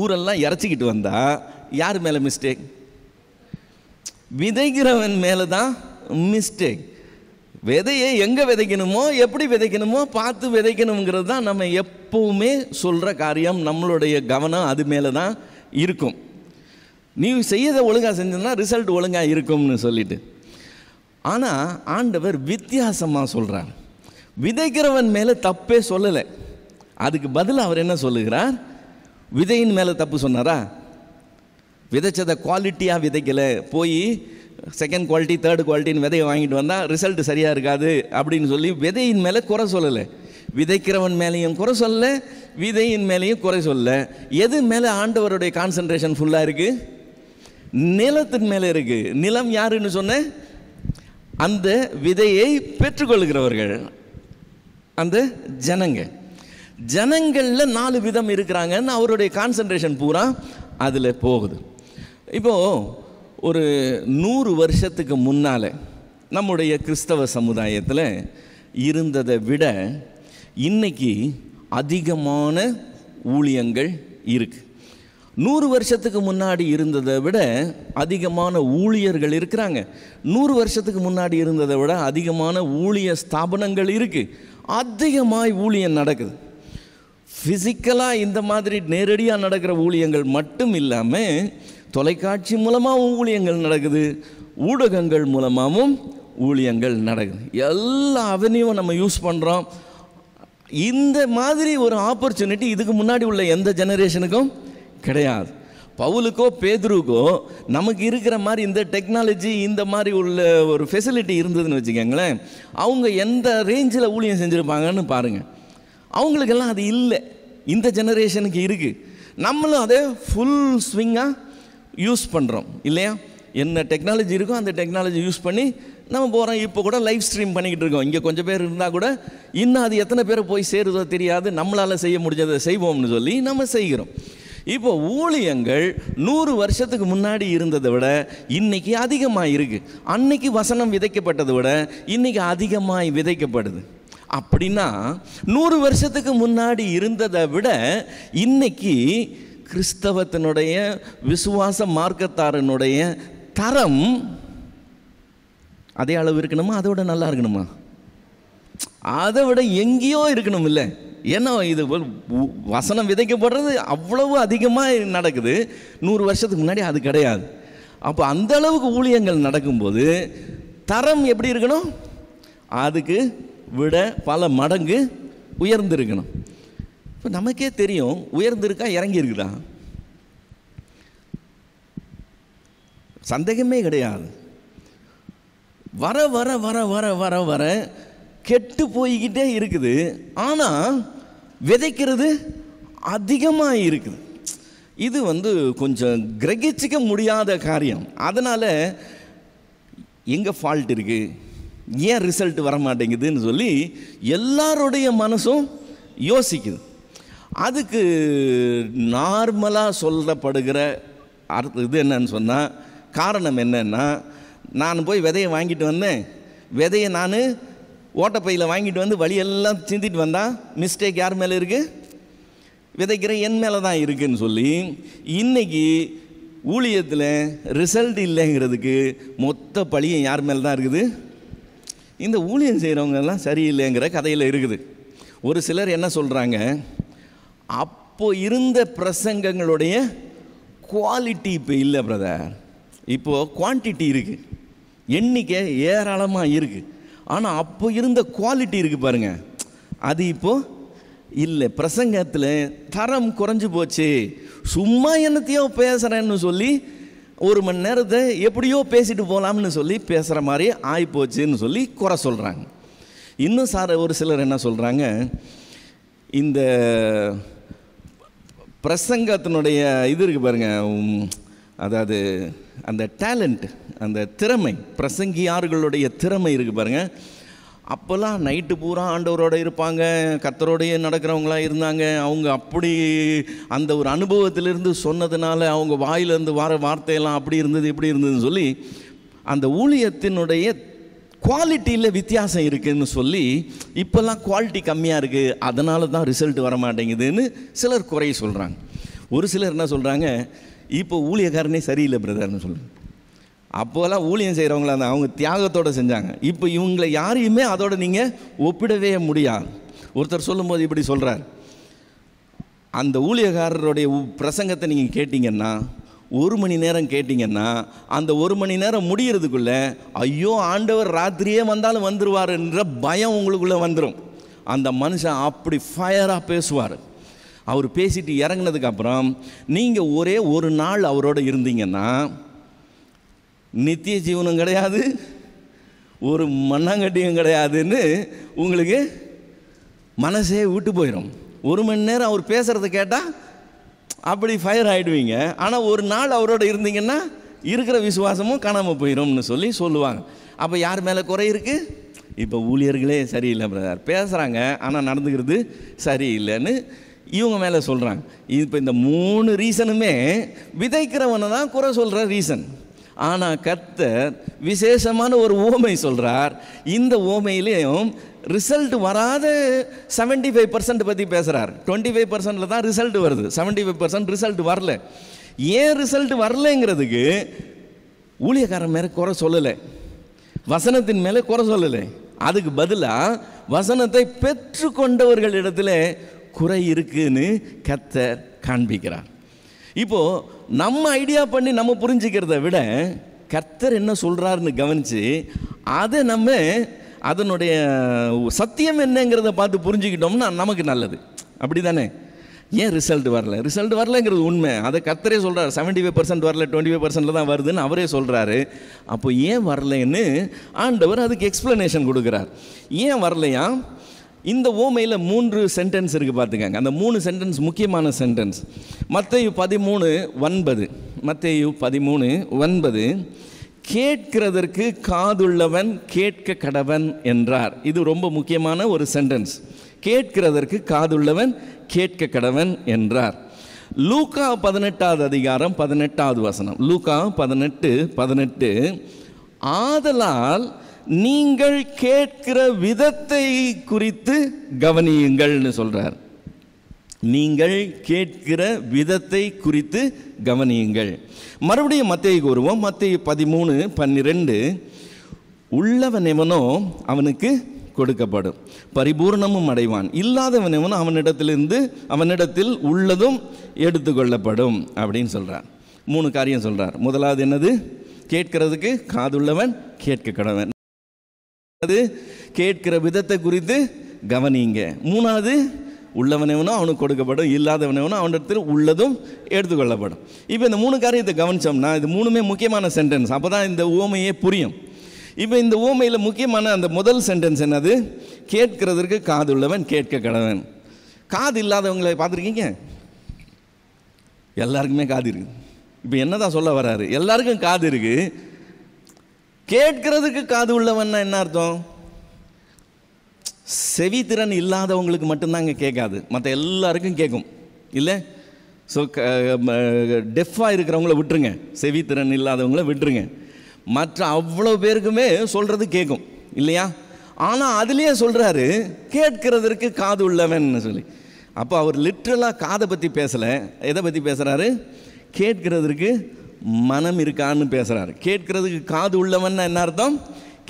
ஊரெல்லாம் இறச்சிக்கிட்டு வந்தால் யார் மேலே மிஸ்டேக்? விதைக்கிறவன் மேலே தான் மிஸ்டேக். விதையை எங்கே விதைக்கணுமோ எப்படி விதைக்கணுமோ பார்த்து விதைக்கணுங்கிறது தான் நம்ம எப்போவுமே சொல்கிற காரியம். நம்மளுடைய கவனம் அது மேலே தான் இருக்கும். நீ செய்யதை ஒழுங்காக செஞ்சதுன்னா ரிசல்ட் ஒழுங்காக இருக்கும்னு சொல்லிட்டு. ஆனால் ஆண்டவர் வித்தியாசமாக சொல்கிறார். விதைக்கிறவன் மேலே தப்பே சொல்லலை. அதுக்கு பதில் அவர் என்ன சொல்லுகிறார்? விதையின் மேலே தப்பு சொன்னாரா? விதைச்சதை குவாலிட்டியாக விதைக்கலை, போய் 2nd குவாலிட்டி 3rd குவாலிட்டின்னு விதையை வாங்கிட்டு வந்தால் ரிசல்ட் சரியாக இருக்காது அப்படின்னு சொல்லி விதையின் மேலே குறை சொல்லலை. விதைக்கிறவன் மேலேயும் குறை சொல்லலை, விதையின் மேலேயும் குறை சொல்லலை. எது மேலே ஆண்டவருடைய கான்சன்ட்ரேஷன் ஃபுல்லாக இருக்குது? நிலத்தின் மேலே இருக்குது. நிலம் யாருன்னு சொன்ன? அந்த விதையை பெற்றுக்கொள்கிறவர்கள், அந்த ஜனங்க. ஜனங்களில் 4 விதம் இருக்கிறாங்கன்னு அவருடைய கான்சன்ட்ரேஷன் பூரா அதில் போகுது. இப்போது ஒரு 100 வருஷத்துக்கு முன்னால் நம்முடைய கிறிஸ்தவ சமுதாயத்தில் இருந்ததை விட இன்னைக்கு அதிகமான ஊழியங்கள் இருக்குது. 100 வருஷத்துக்கு முன்னாடி இருந்ததை விட அதிகமான ஊழியர்கள் இருக்கிறாங்க. 100 வருஷத்துக்கு முன்னாடி இருந்ததை விட அதிகமான ஊழிய ஸ்தாபனங்கள் இருக்குது. அதிகமாய் ஊழியம் நடக்குது. ஃபிசிக்கலாக இந்த மாதிரி நேரடியாக நடக்கிற ஊழியங்கள் மட்டும் இல்லாமல் தொலைக்காட்சி மூலமாகவும் ஊழியங்கள் நடக்குது, ஊடகங்கள் மூலமாகவும் ஊழியங்கள் நடக்குது. எல்லா அவென்யூவும் நம்ம யூஸ் பண்ணுறோம். இந்த மாதிரி ஒரு ஆப்பர்ச்சுனிட்டி இதுக்கு முன்னாடி உள்ள எந்த ஜெனரேஷனுக்கும் கிடையாது. பவுலுக்கோ பேதுருக்கோ நமக்கு இருக்கிற மாதிரி இந்த டெக்னாலஜி, இந்த மாதிரி உள்ள ஒரு ஃபெசிலிட்டி இருந்ததுன்னு வச்சுக்கோங்களேன், அவங்க எந்த ரேஞ்சில் ஊழியம் செஞ்சுருப்பாங்கன்னு பாருங்கள். அவங்களுக்கெல்லாம் அது இல்லை, இந்த ஜெனரேஷனுக்கு இருக்குது. நம்மளும் அதை ஃபுல் ஸ்விங்காக யூஸ் பண்ணுறோம் இல்லையா? என்ன டெக்னாலஜி இருக்கோ அந்த டெக்னாலஜி யூஸ் பண்ணி நம்ம போகிறோம். இப்போ கூட லைவ் ஸ்ட்ரீம் பண்ணிக்கிட்டு இருக்கோம். இங்கே கொஞ்சம் பேர் இருந்தால் கூட இன்னும் அது எத்தனை பேரை போய் சேருதோ தெரியாது, நம்மளால் செய்ய முடிஞ்சதை செய்வோம்னு சொல்லி நம்ம செய்கிறோம். இப்போ ஊழியங்கள் 100 வருஷத்துக்கு முன்னாடி இருந்ததை விட இன்னைக்கு அதிகமாக இருக்குது. அன்னைக்கு வசனம் விதைக்கப்பட்டதை விட இன்னைக்கு அதிகமாக விதைக்கப்படுது. அப்படின்னா 100 வருஷத்துக்கு முன்னாடி இருந்ததை விட இன்னைக்கு கிறிஸ்தவத்தினுடைய விசுவாச மார்க்கத்தாரனுடைய தரம் அதே அளவு இருக்கணுமா? அதோட நல்லா இருக்கணுமா? அதை விட எங்கேயோ இருக்கணும் இல்லை? ஏன்னா இது வசனம் விதைக்கப்படுறது அவ்வளவு அதிகமாக நடக்குது. 100 வருஷத்துக்கு முன்னாடி அது கிடையாது. அப்போ அந்த அளவுக்கு ஊழியங்கள் நடக்கும்போது தரம் எப்படி இருக்கணும்? அதுக்கு விட பல மடங்கு உயர்ந்திருக்கணும். இப்போ நமக்கே தெரியும், உயர்ந்திருக்கா இறங்கி இருக்குதா? சந்தேகமே கிடையாது. வர வர வர வர வர வர கெட்டு போய்கிட்டே இருக்குது. ஆனால் விதைக்கிறது அதிகமாக இருக்குது. இது கொஞ்சம் கிரகிச்சிக்க முடியாத காரியம். அதனால் எங்கே ஃபால்ட் இருக்குது, ஏன் ரிசல்ட் வர மாட்டேங்குதுன்னு சொல்லி எல்லாருடைய மனசும் யோசிக்குது. அதுக்கு நார்மலாக சொல்லப்படுகிற இது என்னன்னு சொன்னால், காரணம் என்னன்னா, நான் போய் விதையை வாங்கிட்டு வந்தேன், விதையை நான் ஓட்டப்பையில் வாங்கிட்டு வந்து வழியெல்லாம் சிந்திட்டு வந்தால் மிஸ்டேக் யார் மேலே இருக்குது? விதைக்கிற என் மேலே தான் இருக்குதுன்னு சொல்லி இன்றைக்கி ஊழியத்தில் ரிசல்ட் இல்லைங்கிறதுக்கு மொத்த பழியும் யார் மேலே தான் இருக்குது? இந்த ஊழியம் செய்கிறவங்கெல்லாம் சரியில்லைங்கிற கதையில் இருக்குது. ஒரு சிலர் என்ன சொல்கிறாங்க, அப்போ இருந்த பிரசங்கங்களுடைய குவாலிட்டி இப்போ இல்லை பிரதர், இப்போது குவான்டிட்டி இருக்குது, எண்ணிக்கை ஏராளமாக இருக்குது, ஆனால் அப்போ இருந்த குவாலிட்டி இருக்குது பாருங்கள், அது இப்போது இல்லை. பிரசங்கத்தில் தரம் குறைஞ்சி போச்சு. சும்மா என்னத்தையோ பேசுகிறேன்னு சொல்லி 1 மணி நேரத்தை எப்படியோ பேசிட்டு போகலாம்னு சொல்லி பேசுகிற மாதிரி ஆகிப்போச்சுன்னு சொல்லி குறை சொல்கிறாங்க. இன்னும் ஒரு சிலர் என்ன சொல்கிறாங்க, இந்த பிரசங்கத்தினுடைய இது இருக்குது பாருங்கள், அதாவது அந்த டேலண்ட், அந்த திறமை, பிரசங்கியார்களுடைய திறமை இருக்குது பாருங்கள். அப்போல்லாம் நைட்டு பூரா ஆண்டவரோடு இருப்பாங்க, கர்த்தரோடையே நடக்கிறவங்களாக இருந்தாங்க. அவங்க அப்படி அந்த ஒரு அனுபவத்திலிருந்து சொன்னதுனால அவங்க வாயிலிருந்து வர வார்த்தையெல்லாம் அப்படி இருந்தது இப்படி இருந்ததுன்னு சொல்லி அந்த ஊழியத்தினுடைய குவாலிட்டியில் வித்தியாசம் இருக்குதுன்னு சொல்லி இப்போல்லாம் குவாலிட்டி கம்மியாக இருக்குது, அதனால தான் ரிசல்ட் வர மாட்டேங்குதுன்னு சிலர் குறை சொல்கிறாங்க. ஒரு சிலர் என்ன சொல்கிறாங்க, இப்போ ஊழியக்காரனே சரியில்லை பிரதர்னு சொல்லுங்க. அப்போல்லாம் ஊழியம் செய்கிறவங்களா இருந்தால் அவங்க தியாகத்தோடு செஞ்சாங்க. இப்போ இவங்களை யாரையுமே அதோடு நீங்கள் ஒப்பிடவே முடியாது. ஒருத்தர் சொல்லும்போது இப்படி சொல்கிறார், அந்த ஊழியக்காரருடைய பிரசங்கத்தை நீங்கள் கேட்டிங்கன்னா, 1 மணி நேரம் கேட்டிங்கன்னா, அந்த 1 மணி நேரம் முடிகிறதுக்குள்ளே ஐயோ ஆண்டவர் ராத்திரியே வந்தாலும் வந்துடுவார்ன்ற பயம் உங்களுக்குள்ளே வந்துடும். அந்த மனுஷன் அப்படி ஃபயராக பேசுவார். அவர் பேசிட்டு இறங்கினதுக்கப்புறம் நீங்கள் ஒரே ஒரு நாள் அவரோட இருந்தீங்கன்னா நித்திய ஜீவனம் கிடையாது, ஒரு மண்ணாங்கட்டியும் கிடையாதுன்னு உங்களுக்கு மனசே விட்டு போயிடும். 1 மணி நேரம் அவர் பேசுகிறத கேட்டால் அப்படி ஃபயர் ஆகிடுவீங்க. ஆனால் ஒரு நாள் அவரோட இருந்தீங்கன்னா இருக்கிற விசுவாசமும் காணாமல் போயிடும்னு சொல்லி சொல்லுவாங்க. அப்போ யார் மேலே குறை இருக்குது? இப்போ ஊழியர்களே சரியில்லை பிரதர், பேசுகிறாங்க ஆனால் நடந்துக்கிறது சரியில்லைன்னு இவங்க மேலே சொல்கிறாங்க. இப்போ இந்த 3 ரீசனுமே விதைக்கிறவனை தான் குறை சொல்கிற ரீசன். ஆனால் கர்த்தர் விசேஷமான ஒரு ஓமை சொல்கிறார். இந்த ஓமையிலையும் ரிசல்ட் வராத 75% பற்றி பேசுகிறார். 25% தான் ரிசல்ட் வருது, 75% ரிசல்ட் வரல. ஏன் ரிசல்ட் வரலைங்கிறதுக்கு ஊழியக்காரன் மேலே குறை சொல்லலை, வசனத்தின் மேலே குறை சொல்லலை. அதுக்கு பதிலாக வசனத்தை பெற்றுக்கொண்டவர்களிடத்தில் குறை இருக்குன்னு கர்த்தர் காண்பிக்கிறார். இப்போது நம்ம ஐடியா பண்ணி நம்ம புரிஞ்சுக்கிறத விட கர்த்தர் என்ன சொல்கிறாருன்னு கவனித்து அதை நம்ம அதனுடைய சத்தியம் என்னங்கிறத பார்த்து புரிஞ்சுக்கிட்டோம்னா நமக்கு நல்லது. அப்படி தானே? ஏன் ரிசல்ட் வரல? ரிசல்ட் வரலைங்கிறது உண்மை, அதை கர்த்தரே சொல்கிறார். 75% வரல, 25% தான் வருதுன்னு அவரே சொல்கிறாரு. அப்போ ஏன் வரலைன்னு ஆண்டவர் அதுக்கு எக்ஸ்ப்ளனேஷன் கொடுக்குறார். ஏன் வரலையா? இந்த ஓமையில் 3 சென்டென்ஸ் இருக்குது பார்த்துக்கங்க. அந்த 3 சென்டென்ஸ் முக்கியமான சென்டென்ஸ். மத்தேயு 13:9, மத்தேயு 13:9, கேட்கிறதற்கு காதுள்ளவன் கேட்க கடவன் என்றார். இது ரொம்ப முக்கியமான ஒரு சென்டென்ஸ். கேட்கிறதற்கு காதுள்ளவன் கேட்க கடவன் என்றார். லூக்கா 18வது அதிகாரம் 18வது வசனம். லூக்கா 18:18, ஆதலால் நீங்கள் கேட்கிற விதத்தை குறித்து கவனியுங்கள்னு சொல்றார். நீங்கள் கேட்கிற விதத்தை குறித்து கவனியுங்கள். மறுபடியும் மத்தேயுக்கு வருவோம். மத்தேயு 13:12, உள்ளவன் எவனோ அவனுக்கு கொடுக்கப்படும், பரிபூர்ணமும் அடைவான். இல்லாதவன் எவனோ அவனிடத்தில் உள்ளதும் எடுத்துக்கொள்ளப்படும் அப்படின்னு சொல்கிறார். 3 காரியம் சொல்கிறார். முதலாவது என்னது? கேட்கிறதுக்கு காதுள்ளவன் கேட்க கடவன். அது கேட்கிற விதத்தை குறித்து கவனிங்க. 3வது, உள்ளவனவனோ அவனுக்கு கொடுக்கப்படும், இல்லாதவனவனோ அவனிடத்தில் உள்ளதும் எடுத்துக்கொள்ளப்படும். இப்போ இந்த 3 காரியத்தை கவனித்தோம்னா இது 3மே முக்கியமான சென்டென்ஸ். அப்போ தான் இந்த உவமையே புரியும். இப்போ இந்த உவமையில் முக்கியமான அந்த முதல் சென்டென்ஸ் என்னது? கேட்கிறதற்கு காது உள்ளவன் கேட்க கடவன். காது இல்லாதவங்களை பார்த்துருக்கீங்க? எல்லாருக்குமே காது இருக்குது. இப்போ என்னதான் சொல்ல வராரு? எல்லாருக்கும் காது இருக்குது. கேட்கிறதுக்கு காது உள்ளவன்னா என்ன அர்த்தம்? செவித்திறன் இல்லாதவங்களுக்கு மட்டும்தாங்க கேட்காது, மற்ற எல்லாருக்கும் கேட்கும் இல்லை? ஸோ டெஃபாக இருக்கிறவங்கள விட்டுருங்க, செவித்திறன் இல்லாதவங்கள விட்டுருங்க, மற்ற அவ்வளோ பேருக்குமே சொல்கிறது கேட்கும் இல்லையா? ஆனால் அதுலேயே சொல்கிறாரு கேட்கிறதற்கு காது உள்ளவன் சொல்லி. அப்போ அவர் லிட்ரலாக காதை பற்றி பேசலை. எதை பற்றி பேசுகிறாரு? கேட்கிறதுக்கு மனம் இருக்கான்னு பேசுகிறாரு. கேட்கிறதுக்கு காது உள்ளவன் என்ன அர்த்தம்?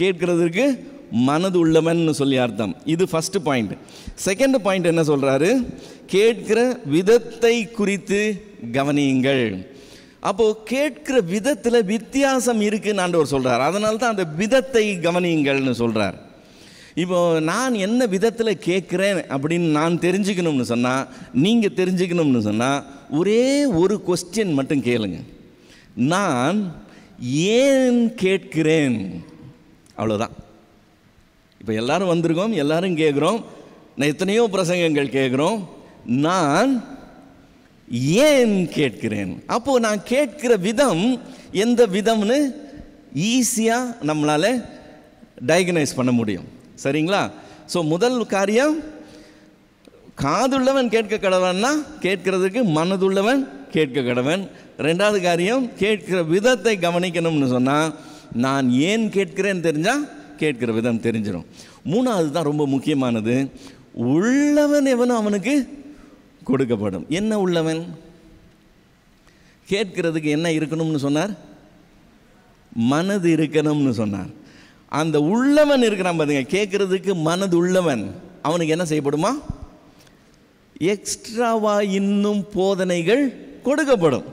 கேட்கிறதுக்கு மனது உள்ளவன் சொல்லி அர்த்தம். இது ஃபர்ஸ்ட் பாயிண்ட். செகண்ட் பாயிண்ட் என்ன சொல்கிறாரு? கேட்கிற விதத்தை குறித்து கவனியுங்கள். அப்போது கேட்கிற விதத்தில் வித்தியாசம் இருக்குன்னு ஆண்டவர் சொல்கிறார். அதனால தான் அந்த விதத்தை கவனியுங்கள்னு சொல்கிறார். இப்போ நான் என்ன விதத்தில் கேட்குறேன் அப்படின்னு நான் தெரிஞ்சுக்கணும்னு சொன்னால், நீங்கள் தெரிஞ்சுக்கணும்னு சொன்னால் ஒரே ஒரு கொஸ்டின் மட்டும் கேளுங்க. நான் ஏன் கேட்கிறேன்? அவ்வளோதான். இப்போ எல்லாரும் வந்திருக்கோம், எல்லாரும் கேட்குறோம், நான் எத்தனையோ பிரசங்கங்கள் கேட்குறோம். நான் ஏன் கேட்கிறேன்? அப்போது நான் கேட்கிற விதம் எந்த விதம்னு ஈஸியாக நம்மளால் டயக்னைஸ் பண்ண முடியும். சரிங்களா? ஸோ முதல் காரியம், காதுள்ளவன் கேட்க கடவன்னா கேட்கிறதுக்கு மனதுள்ளவன் கேட்க கடவன். 2வது காரியம், கேட்கிற விதத்தை கவனிக்கணும்னு சொன்னால் நான் ஏன் கேட்கிறேன்னு தெரிஞ்சால் கேட்கிற விதம் தெரிஞ்சிடும். 3வது தான் ரொம்ப முக்கியமானது, உள்ளவன் எவனோ அவனுக்கு கொடுக்கப்படும். என்ன உள்ளவன்? கேட்கிறதுக்கு என்ன இருக்கணும்னு சொன்னார்? மனது இருக்கணும்னு சொன்னார். அந்த உள்ளவன் இருக்கிறான் பாருங்க, கேட்கறதுக்கு மனது உள்ளவன், அவனுக்கு என்ன செய்யப்படுமா? எக்ஸ்ட்ராவா இன்னும் போதனைகள் கொடுக்கப்படும்.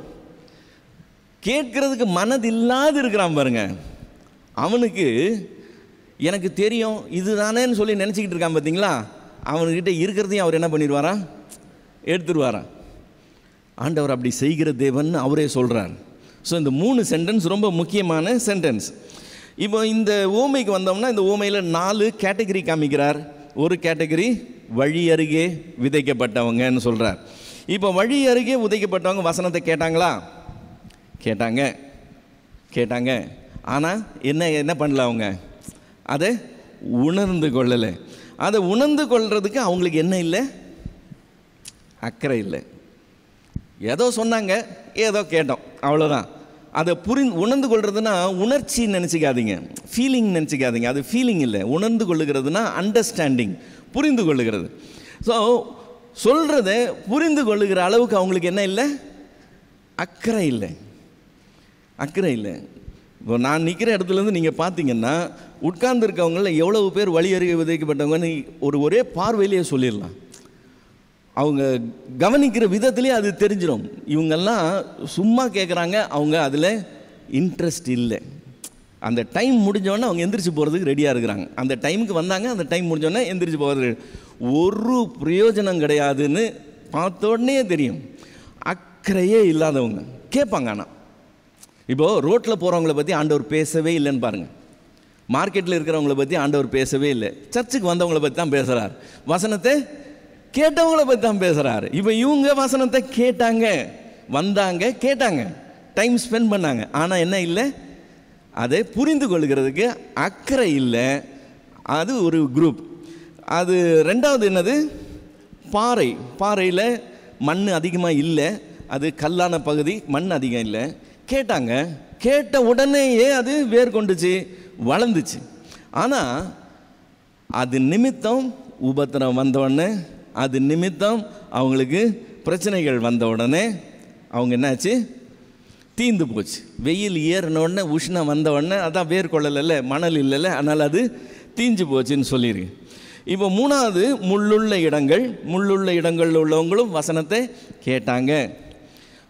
கேட்கறதுக்கு மனது இல்லாது இருக்கிறான் பாருங்க, அவனுக்கு எனக்கு தெரியும் இதுதானேன்னு சொல்லி நினச்சிக்கிட்டு இருக்கான் பார்த்தீங்களா, அவன்கிட்ட இருக்கிறதையும் அவர் என்ன பண்ணிடுவாரா? எடுத்துருவாரா? ஆண்டவர் அப்படி செய்கிற தேவன் அவரே சொல்கிறார். ஸோ இந்த 3 சென்டென்ஸ் ரொம்ப முக்கியமான சென்டென்ஸ். இப்போ இந்த ஓமைக்கு வந்தோம்னா இந்த ஓமையில் 4 கேட்டகரி காமிக்கிறார். ஒரு கேட்டகரி வழி அருகே விதைக்கப்பட்டவங்கன்னு சொல்கிறார். இப்போ வழி அருகே விதைக்கப்பட்டவங்க வசனத்தை கேட்டாங்களா? கேட்டாங்க. ஆனால் என்ன பண்ணல? அவங்க அதை உணர்ந்து கொள்ளலை. அதை உணர்ந்து கொள்றதுக்கு அவங்களுக்கு என்ன இல்லை? அக்கறை இல்லை. ஏதோ சொன்னாங்க, ஏதோ கேட்டோம், அவ்வளோதான். அதை உணர்ந்து கொள்றதுன்னா உணர்ச்சி நினச்சிக்காதீங்க, ஃபீலிங் நினச்சிக்காதீங்க. அது ஃபீலிங் இல்லை. உணர்ந்து கொள்ளுகிறதுனா அண்டர்ஸ்டாண்டிங், புரிந்து கொள்ளுகிறது. ஸோ சொல்கிறத புரிந்து கொள்ளுகிற அளவுக்கு அவங்களுக்கு என்ன இல்லை? அக்கறை இல்லை. இப்போ நான் நிற்கிற இடத்துலேருந்து நீங்கள் பார்த்தீங்கன்னா உட்கார்ந்துருக்கவங்கள எவ்வளவு பேர் வழி அருகே விதைக்கப்பட்டவங்கன்னு ஒரே பார்வையிலேயே சொல்லிடலாம். அவங்க கவனிக்கிற விதத்திலே அது தெரிஞ்சிடும். இவங்கெல்லாம் சும்மா கேட்குறாங்க, அவங்க அதில் இன்ட்ரெஸ்ட் இல்லை. அந்த டைம் முடிஞ்சோடனே அவங்க எந்திரிச்சு போகிறதுக்கு ரெடியாக இருக்கிறாங்க. அந்த டைமுக்கு வந்தாங்க, அந்த டைம் முடிஞ்சோடனே எந்திரிச்சு போகிறது ஒரு பிரயோஜனம் கிடையாதுன்னு பார்த்த உடனே தெரியும். அக்கறையே இல்லாதவங்க கேட்பாங்க. ஆனால் இப்போது ரோட்டில் போகிறவங்கள பற்றி ஆண்டவர் பேசவே இல்லைன்னு பாருங்கள். மார்க்கெட்டில் இருக்கிறவங்கள பற்றி ஆண்டவர் பேசவே இல்லை. சர்ச்சுக்கு வந்தவங்கள பற்றி தான் பேசுகிறார். வசனத்தை கேட்டவங்கள பற்றி தான் பேசுகிறாரு. இப்போ இவங்க வசனத்தை கேட்டாங்க, வந்தாங்க, கேட்டாங்க, டைம் ஸ்பெண்ட் பண்ணாங்க. ஆனால் என்ன இல்லை? அதை புரிந்து கொள்கிறதுக்கு அக்கறை இல்லை. அது ஒரு குரூப். அது 2வது என்னது? பாறையில் மண் அதிகமாக இல்லை, அது கல்லான பகுதி, மண் அதிகம் இல்லை. கேட்டாங்க, கேட்ட உடனேயே அது வேர் கொண்டுச்சு, வளர்ந்துச்சு. ஆனால் அது நிமித்தம் உபத்திரம் வந்தவுடனே, அது நிமித்தம் அவங்களுக்கு பிரச்சனைகள் வந்த உடனே அவங்க என்னாச்சு? தீந்து போச்சு. வெயில் ஏறின உடனே, உஷ்ணம் வந்த உடனே, அதான் வேர் கொள்ளலை, மணல் இல்லைல்ல, அதனால் அது தீஞ்சு போச்சுன்னு சொல்லியிருக்கு. இப்போ மூணாவது முள்ளுள்ள இடங்களில் உள்ளவங்களும் வசனத்தை கேட்டாங்க.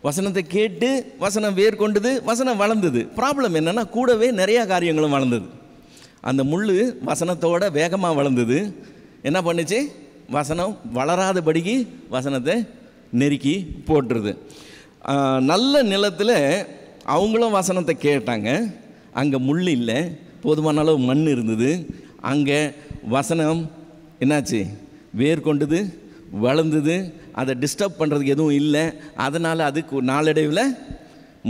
வசனத்தை கேட்டு வசனம் வேர் கொண்டது, வசனம் வளர்ந்தது. ப்ராப்ளம் என்னென்னா கூடவே நிறையா காரியங்களும் வளர்ந்தது. அந்த முள் வசனத்தோட வேகமாக வளர்ந்தது. என்ன பண்ணுச்சு? வசனம் வளராதபடிக்கு வசனத்தை நெருக்கி போட்டுருது. நல்ல நிலத்தில் அவங்களும் வசனத்தை கேட்டாங்க. அங்கே முள் இல்லை, போதுமான அளவு மண் இருந்தது. அங்கே வசனம் என்னாச்சு? வேர் கொண்டது, வளர்ந்தது. அதை டிஸ்டர்ப் பண்ணுறதுக்கு எதுவும் இல்லை. அதனால் அதுக்கு நாளடைவில்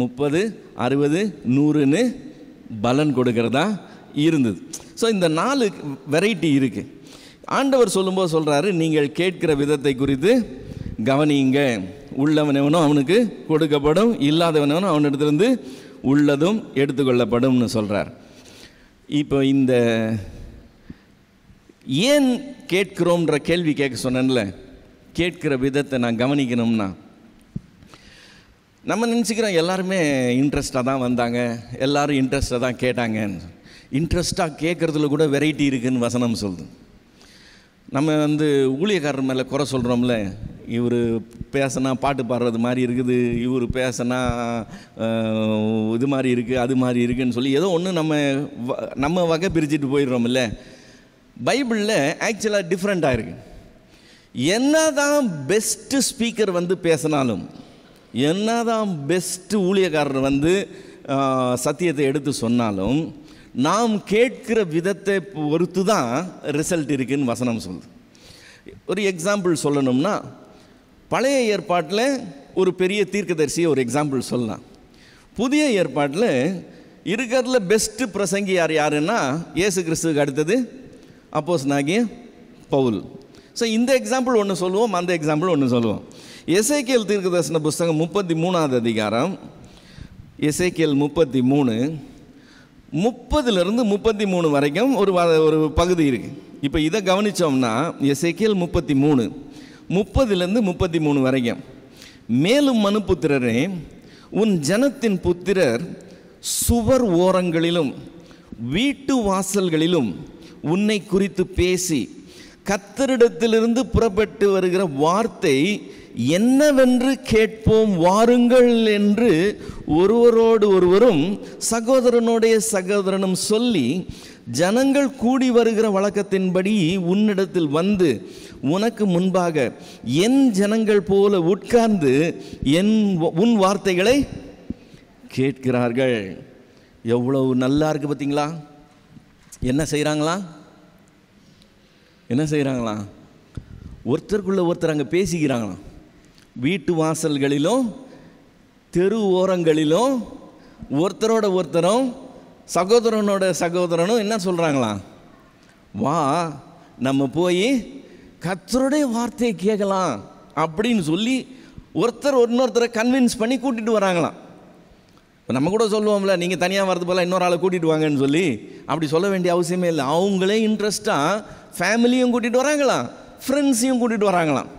30, 60, 100ன்னு பலன் கொடுக்கறதா இருந்தது. ஸோ இந்த 4 வெரைட்டி இருக்குது. ஆண்டவர் சொல்லும்போது சொல்கிறாரு, நீங்கள் கேட்கிற விதத்தை குறித்து கவனிங்க. உள்ளவனவனும் அவனுக்கு கொடுக்கப்படும், இல்லாதவனவனும் அவனிடத்திலிருந்து உள்ளதும் எடுத்துக்கொள்ளப்படும்னு சொல்கிறார். இப்போ இந்த ஏன் கேட்கிறோம்ன்ற கேள்வி கேட்க சொன்னேன்ல, கேட்கிற விதத்தை நான் கவனிக்கணும்னா, நம்ம நினச்சிக்கிறோம் எல்லாருமே இன்ட்ரெஸ்டாக தான் வந்தாங்க, எல்லோரும் இன்ட்ரெஸ்டாக தான் கேட்டாங்க. இன்ட்ரெஸ்டாக கேட்குறதுல கூட வெரைட்டி இருக்குதுன்னு வசனம் சொல்லுது. நம்ம ஊழியக்காரர் மேலே குறை சொல்கிறோம்ல, இவர் பேசினா பாட்டு பாடுறது மாதிரி இருக்குது, இவர் பேசினா இது மாதிரி இருக்குது, அது மாதிரி இருக்குதுன்னு சொல்லி ஏதோ ஒன்று நம்ம வகை பிரிச்சுட்டு போயிடுறோம்ல. பைபிளில் ஆக்சுவலாக டிஃப்ரெண்ட்டாக இருக்குது. என்ன தான் பெஸ்ட்டு ஸ்பீக்கர் பேசினாலும், என்ன தான் பெஸ்ட்டு ஊழியக்காரர் சத்தியத்தை எடுத்து சொன்னாலும், நாம் கேட்கிற விதத்தை பொறுத்து தான் ரிசல்ட் இருக்குதுன்னு வசனம் சொல்லுது. ஒரு எக்ஸாம்பிள் சொல்லணும்னா, பழைய ஏற்பாட்டில் ஒரு பெரிய தீர்க்கதரிசியை ஒரு எக்ஸாம்பிள் சொல்லலாம். புதிய ஏற்பாட்டில் இருக்கிறதுல பெஸ்ட்டு பிரசங்கி யாருன்னா, இயேசு கிறிஸ்துவுக்கு அடுத்தது அப்போஸ்தலனாகிய பவுல். ஸோ இந்த எக்ஸாம்பிள் ஒன்று சொல்லுவோம், அந்த எக்ஸாம்பிள் ஒன்று சொல்லுவோம். எசேக்கியேல் தீர்க்கதரிசன புஸ்தகம் 33வது அதிகாரம், எசேக்கியேல் 33, 30லிருந்து 33 வரைக்கும் ஒரு பகுதி இருக்குது. இப்போ இதை கவனித்தோம்னா, எசேக்கியேல் 33, 30லிருந்து 33 வரைக்கும். மேலும் மனுபுத்திரரே, உன் ஜனத்தின் புத்திரர் சுவர் ஓரங்களிலும் வீட்டு வாசல்களிலும் உன்னை குறித்து பேசி, கர்த்தரிடத்திலிருந்து புறப்பட்டு வருகிற வார்த்தை என்னவென்று கேட்போம் வாருங்கள் என்று ஒருவரோடு ஒருவரும் சகோதரனுடைய சகோதரனும் சொல்லி, ஜனங்கள் கூடி வருகிற வழக்கத்தின்படி உன்னிடத்தில் வந்து உனக்கு முன்பாக என் ஜனங்கள் போல உட்கார்ந்து உன் வார்த்தைகளை கேட்கிறார்கள். எவ்வளவு நல்லா இருக்கு பார்த்தீங்களா? என்ன செய்கிறாங்களா? ஒருத்தருக்குள்ள ஒருத்தர் அங்கே பேசிக்கிறாங்களாம். வீட்டு வாசல்களிலும் தெரு ஓரங்களிலும் ஒருத்தரோட ஒருத்தரும் சகோதரனோட சகோதரனும் என்ன சொல்கிறாங்களாம்? வா, நம்ம போய் கர்த்தருடைய வார்த்தையை கேட்கலாம் அப்படின்னு சொல்லி ஒருத்தர் இன்னொருத்தரை கன்வின்ஸ் பண்ணி கூட்டிகிட்டு வராங்களாம். நம்ம கூட சொல்லுவோம்ல, நீங்கள் தனியாக வரது போல் இன்னொரு ஆளை கூட்டிகிட்டு வாங்கன்னு சொல்லி. அப்படி சொல்ல வேண்டிய அவசியமே இல்லை. அவங்களே இன்ட்ரெஸ்டாக ஃபேமிலியும் கூட்டிகிட்டு வராங்களாம், ஃப்ரெண்ட்ஸையும் கூட்டிகிட்டு வராங்களாம்.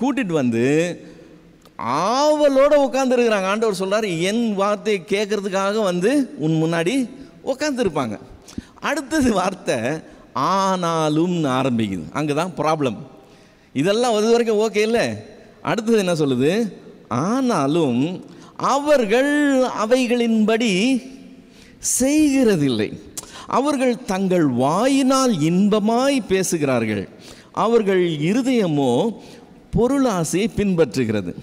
கூட்டிகிட்டு வந்து ஆவலோடு உட்காந்துருக்குறாங்க. ஆண்டவர் சொல்கிறார், என் வார்த்தையை கேட்குறதுக்காக உன் முன்னாடி உட்காந்துருப்பாங்க. அடுத்தது வார்த்தை ஆனாலும் ஆரம்பிக்குது. அங்கே தான் ப்ராப்ளம். இதெல்லாம் அது வரைக்கும் ஓகே இல்லை. அடுத்தது என்ன சொல்லுது? ஆனாலும் அவர்கள் அவைகளின்படி செய்கிறதில்லை. அவர்கள் தங்கள் வாயினால் இன்பமாய் பேசுகிறார்கள், அவர்கள் இருதயமோ பொருளாசையை பின்பற்றுகிறது.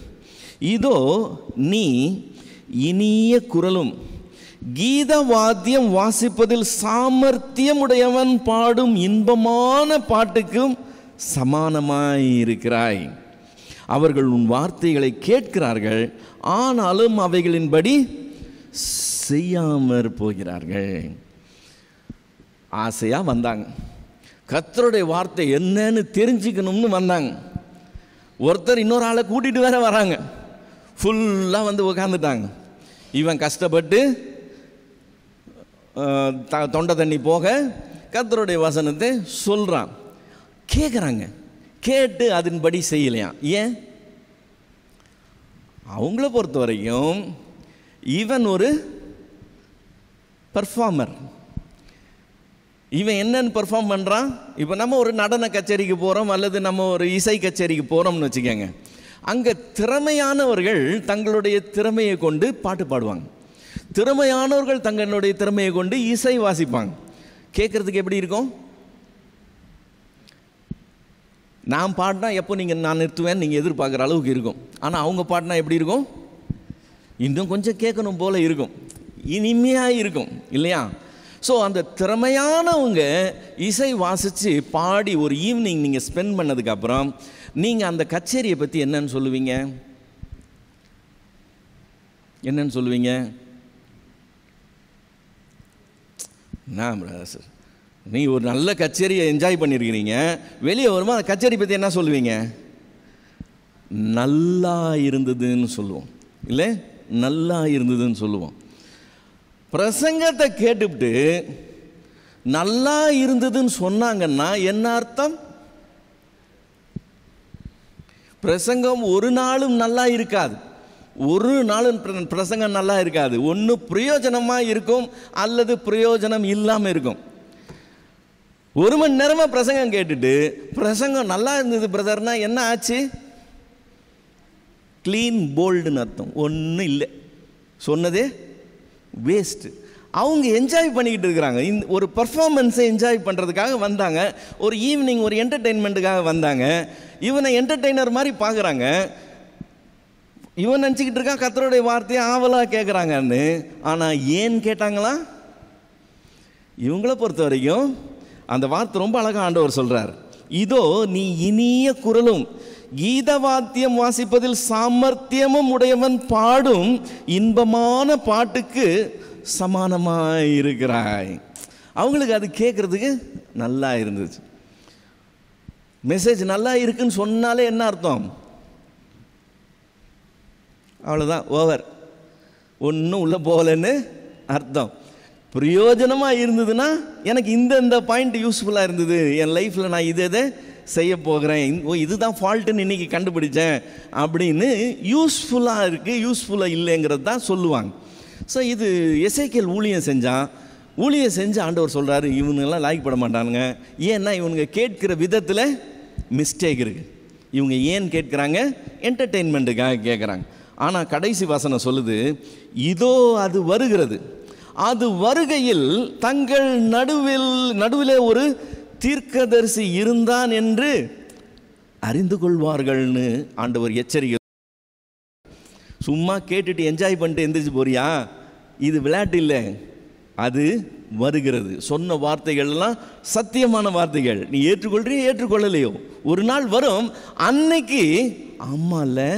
இதோ நீ இனிய குரலும் கீத வாத்தியம் வாசிப்பதில் சாமர்த்தியம் உடையவன் பாடும் இன்பமான பாட்டுக்கும் சமானமாயிருக்கிறாய். அவர்கள் உன் வார்த்தைகளை கேட்கிறார்கள், ஆனாலும் அவைகளின்படி செய்யாமற் போகிறார்கள். ஆசையாக வந்தாங்க, கர்த்தருடைய வார்த்தை என்னன்னு தெரிஞ்சுக்கணும்னு வந்தாங்க. ஒருத்தர் இன்னொரு ஆளை கூட்டிகிட்டு வேற வராங்க. ஃபுல்லாக உட்காந்துட்டாங்க. இவன் கஷ்டப்பட்டு தொண்டை தண்ணி போக கர்த்தருடைய வசனத்தை சொல்கிறான். கேட்குறாங்க, கேட்டு அதன்படி செய்யலையாம். ஏன்? அவங்கள பொறுத்த வரைக்கும் இவன் ஒரு பர்ஃபார்மர், இவன் என்னன்னு பெர்ஃபார்ம் பண்ணுறான். இப்போ நம்ம ஒரு நடன கச்சேரிக்கு போகிறோம் அல்லது நம்ம ஒரு இசை கச்சேரிக்கு போகிறோம்னு வச்சுக்கோங்க. அங்கே திறமையானவர்கள் தங்களுடைய திறமையை கொண்டு பாட்டு பாடுவாங்க, திறமையானவர்கள் தங்களுடைய திறமையை கொண்டு இசை வாசிப்பாங்க. கேட்குறதுக்கு எப்படி இருக்கும்? நான் பாடினா எப்போ நான் நிறுத்துவேன் நீங்கள் எதிர்பார்க்குற அளவுக்கு இருக்கும். ஆனால் அவங்க பாடினா எப்படி இருக்கும்? இன்னும் கொஞ்சம் கேட்கணும் போல இருக்கும், இனிமையாக இருக்கும் இல்லையா? ஸோ அந்த திறமையானவங்க இசை வாசித்து பாடி ஒரு ஈவினிங் நீங்கள் ஸ்பெண்ட் பண்ணதுக்கப்புறம் நீங்கள் அந்த கச்சேரியை பற்றி என்னன்னு சொல்லுவீங்க? என்னன்னு சொல்லுவீங்க? நான் சார், நீ ஒரு நல்ல கச்சேரியை என்ஜாய் பண்ணியிருக்கிறீங்க, வெளியே வருமா அந்த கச்சேரி பற்றி என்ன சொல்லுவீங்க? நல்லா இருந்ததுன்னு சொல்லுவோம், இல்லை நல்லா இருந்ததுன்னு சொல்லுவோம். பிரசங்கத்தை கேட்டுவிட்டு நல்லா இருந்ததுன்னு சொன்னாங்கன்னா என்ன அர்த்தம்? பிரசங்கம் ஒரு நாளும் நல்லா இருக்காது, ஒரு நாளும் பிரசங்கம் நல்லா இருக்காது. ஒன்று பிரயோஜனமாக இருக்கும் அல்லது பிரயோஜனம் இல்லாமல் இருக்கும். 1 மணி நேரமாக பிரசங்கம் கேட்டுட்டு பிரசங்கம் நல்லா இருந்தது பிரதர்னா என்ன ஆச்சு? க்ளீன் போல்டுன்னு அர்த்தம், ஒன்றும் இல்லை, சொன்னதே வேஸ்ட்டு. அவங்க என்ஜாய் பண்ணிக்கிட்டு இருக்கிறாங்க, இந்த ஒரு பர்ஃபார்மன்ஸை என்ஜாய் பண்ணுறதுக்காக வந்தாங்க, ஒரு ஈவினிங் ஒரு என்டர்டெயின்மெண்ட்டுக்காக வந்தாங்க. இவனை என்டர்டெய்னர் மாதிரி பார்க்குறாங்க, இவன் நினச்சிக்கிட்டு இருக்கான் கர்த்தருடைய வார்த்தையை ஆவலாக கேட்குறாங்கன்னு. ஆனால் ஏன் கேட்டாங்களா? இவங்கள பொறுத்த வரைக்கும் அந்த வார்த்தை ரொம்ப அழகாக ஆண்டவர் சொல்கிறார், இதோ நீ இனிய குரலும் கீதவாத்தியம் வாசிப்பதில் சாமர்த்தியமும் உடையவன் பாடும் இன்பமான பாட்டுக்கு சமானமாக இருக்கிறாய். அவங்களுக்கு அது கேட்குறதுக்கு நல்லா இருந்துச்சு. மெசேஜ் நல்லா இருக்குன்னு சொன்னாலே என்ன அர்த்தம்? அவ்வளோதான், ஓவர், ஒன்றும் உள்ளே போகலன்னு அர்த்தம். பிரயோஜனமாக இருந்ததுன்னா எனக்கு இந்த பாயிண்ட் யூஸ்ஃபுல்லாக இருந்தது, என் லைஃப்பில் நான் இதை செய்ய போகிறேன், இதுதான் ஃபால்ட்டுன்னு இன்றைக்கி கண்டுபிடிச்சேன் அப்படின்னு யூஸ்ஃபுல்லாக இருக்குது, யூஸ்ஃபுல்லாக இல்லைங்கிறது தான் சொல்லுவாங்க. ஸோ இது எசேக்கியேல் ஊழியம் செஞ்சு ஆண்டவர் சொல்கிறாரு, இவனுங்கெல்லாம் லாய்க்கப்பட மாட்டானுங்க. ஏன்னா இவனுங்க கேட்குற விதத்தில் மிஸ்டேக் இருக்குது. இவங்க ஏன் கேட்குறாங்க? என்டர்டெயின்மெண்ட்டுக்காக கேட்குறாங்க. ஆனால் கடைசி வசனம் சொல்லுது, இதோ அது வருகிறது, அது வருகையில் தங்கள் நடுவிலே ஒரு தீர்க்கதரிசி இருந்தான் என்று அறிந்து கொள்வார்கள்னு ஆண்டவர் எச்சரிக்கை. சும்மா கேட்டுட்டு என்ஜாய் பண்ணிட்டு எந்திரிச்சு போறியா? இது விளையாட்டு இல்லை, அது வருகிறது. சொன்ன வார்த்தைகள்லாம் சத்தியமான வார்த்தைகள். நீ ஏற்றுக்கொள்றியோ ஏற்றுக்கொள்ளலையோ, ஒரு நாள் வரும், அன்னைக்கு ஆமா இல்லை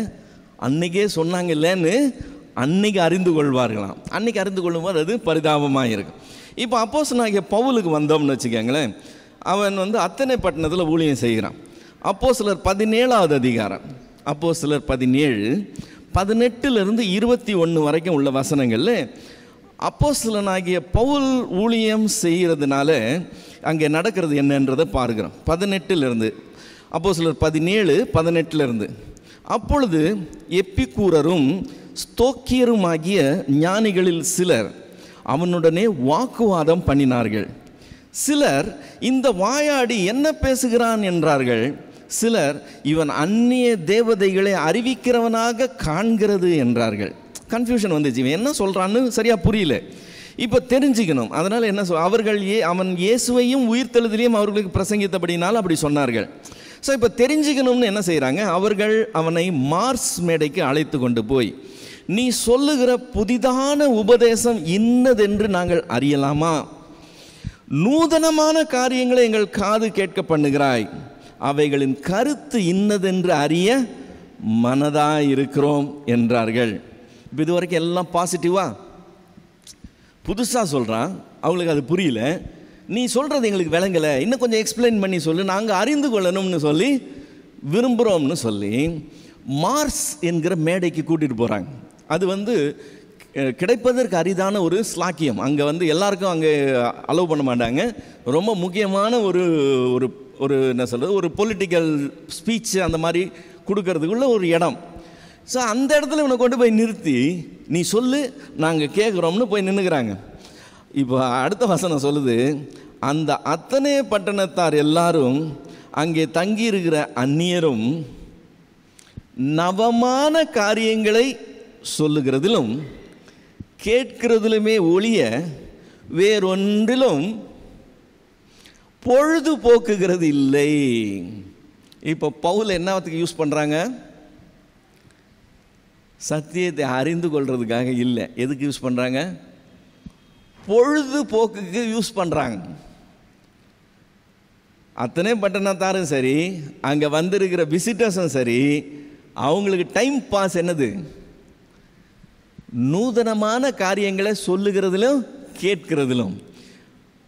அன்னைக்கே சொன்னாங்க இல்லைன்னு அன்னைக்கு அறிந்து கொள்வார்களாம். அன்னைக்கு அறிந்து கொள்ளும்போது அது பரிதாபமாக இருக்கும். இப்போ அப்போஸ்தலனாகிய பவுலுக்கு வந்தோம்னு வச்சுக்கோங்களேன். அவன் அத்தனை பட்டணத்தில் ஊழியம் செய்கிறான். அப்போஸ்தலர் 17வது அதிகாரம், அப்போஸ்தலர் 17 18 21 வரைக்கும் உள்ள வசனங்களில் அப்போஸ்தலனாகிய பவுல் ஊழியம் செய்கிறதுனால அங்கே நடக்கிறது என்னன்றதை பார்க்கிறோம். 18 அப்போஸ்தலர் 17 18 அப்பொழுது எப்பிக்கூரரும் ஸ்தோக்கியருமாகிய ஞானிகளில் சிலர் அவனுடனே வாக்குவாதம் பண்ணினார்கள். சிலர் இந்த வாயாடி என்ன பேசுகிறான் என்றார்கள். சிலர் இவன் அந்நிய தேவதைகளை அறிவிக்கிறவனாக காண்கிறது என்றார்கள். கன்ஃபியூஷன் வந்துச்சு, இவன் என்ன சொல்கிறான்னு சரியாக புரியல. இப்போ தெரிஞ்சுக்கணும். அதனால் என்ன அவர்கள் அவன் இயேசுவையும் உயிர்த்தெழுதலையும் அவர்களுக்கு பிரசங்கித்தபடினால் அப்படி சொன்னார்கள். ஸோ இப்போ தெரிஞ்சுக்கணும்னு என்ன செய்கிறாங்க, அவர்கள் அவனை மார்ஸ் மேடைக்கு அழைத்து கொண்டு போய், நீ சொல்லுகிற புதிதான உபதேசம் இன்னதென்று நாங்கள் அறியலாமா? நூதனமான காரியங்களை எங்கள் காது கேட்க பண்ணுகிறாய், அவைகளின் கருத்து இன்னதென்று அறிய மனதாய் இருக்கிறோம் என்றார்கள். இப்போ இது வரைக்கும் எல்லாம் பாசிட்டிவா, புதுசாக சொல்கிறான், அவங்களுக்கு அது புரியல. நீ சொல்கிறது எங்களுக்கு விளங்கலை, இன்னும் கொஞ்சம் எக்ஸ்பிளைன் பண்ணி சொல்லு, நாங்கள் அறிந்து கொள்ளணும்னு சொல்லி விரும்புகிறோம்னு சொல்லி மார்ஸ் என்கிற மேடைக்கு கூட்டிகிட்டு போகிறாங்க. அது கிடைப்பதற்கு அரிதான ஒரு ஸ்லாக்கியம். அங்கே எல்லாருக்கும் அங்கே அலோவ் பண்ண மாட்டாங்க. ரொம்ப முக்கியமான ஒரு ஒரு என்ன சொல்கிறது, ஒரு பொலிட்டிக்கல் ஸ்பீச் அந்த மாதிரி கொடுக்கறதுக்குள்ள ஒரு இடம். ஸோ அந்த இடத்துல இவனை கொண்டு போய் நிறுத்தி, நீ சொல்லு நாங்கள் கேட்குறோம்னு போய் நின்றுக்கிறாங்க. இப்போ அடுத்த வசனம் சொல்லுது, அந்த அத்தனை பட்டணத்தார் எல்லாரும் அங்கே தங்கியிருக்கிற அந்நியரும் நவமான காரியங்களை சொல்லுகிறதிலும் கேட்கிறதிலுமே ஒழிய வேறொன்றிலும் பொழுதுபோக்குகிறது இல்லை. இப்போ பவுல் என்னத்துக்கு யூஸ் பண்ணுறாங்க? சத்தியத்தை அறிந்து கொள்றதுக்காக இல்லை. எதுக்கு யூஸ் பண்ணுறாங்க? பொழுதுபோக்குக்கு யூஸ் பண்ணுறாங்க. அத்தனை பட்டணத்தாரும் சரி, அங்கே வந்திருக்கிற விசிட்டர்ஸும் சரி, அவங்களுக்கு டைம் பாஸ் என்னது? நூதனமான காரியங்களை சொல்லுகிறதிலும் கேட்கிறதிலும்.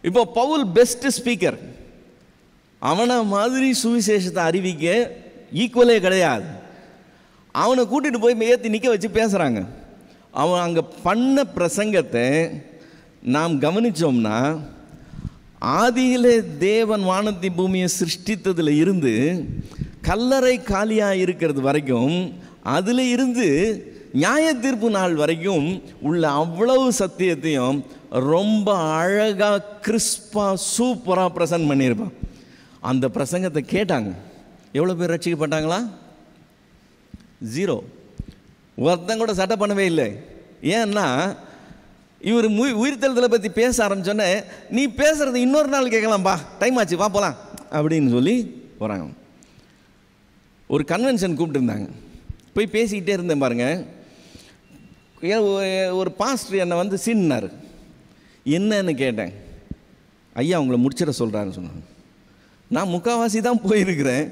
இப்போ பவுல் பெஸ்ட் ஸ்பீக்கர். அவனை மாதிரி சுவிசேஷத்தை அறிவிக்க ஈக்குவலே கிடையாது. அவனை கூட்டிகிட்டு போய் ஏற்றி நிற்க வச்சு பேசுகிறாங்க. அவன் அங்கே பண்ண பிரசங்கத்தை நாம் கவனித்தோம்னா, ஆதியிலே தேவன் வானத்தை பூமியை சிருஷ்டித்ததில் இருந்து கல்லறை காலியாக இருக்கிறது வரைக்கும், அதில் இருந்து நியாய தீர்ப்பு நாள் வரைக்கும் உள்ள அவ்வளவு சத்தியத்தையும் ரொம்ப அழகாக கிறிஸ்பாக சூப்பராக ப்ரெசன்ட் பண்ணியிருப்பான். அந்த பிரசங்கத்தை கேட்டாங்க. எவ்வளோ பேர் ரட்சிக்கப்பட்டாங்களா? 0. ஒருத்தன் கூட சட்டை பண்ணவே இல்லை. ஏன்னா இவர் உயிர்த்தெழுதலை பற்றி பேச ஆரம்பிச்சோன்னே, நீ பேசுகிறது இன்னொரு நாள் கேட்கலாம்ப்பா, டைம் ஆச்சு, வா போகலாம் அப்படின்னு சொல்லி போகிறாங்க. ஒரு கன்வென்ஷன் கூப்பிட்டுருந்தாங்க. போய் பேசிக்கிட்டே இருந்தேன் பாருங்கள். ஒரு பாஸ்டர் என்னை வந்து சீன்னார். என்னன்னு கேட்டேன். ஐயா உங்களை முடிச்சிட சொல்கிறாருன்னு சொன்னாங்க. நான் முக்கால்வாசி தான் போயிருக்கிறேன்.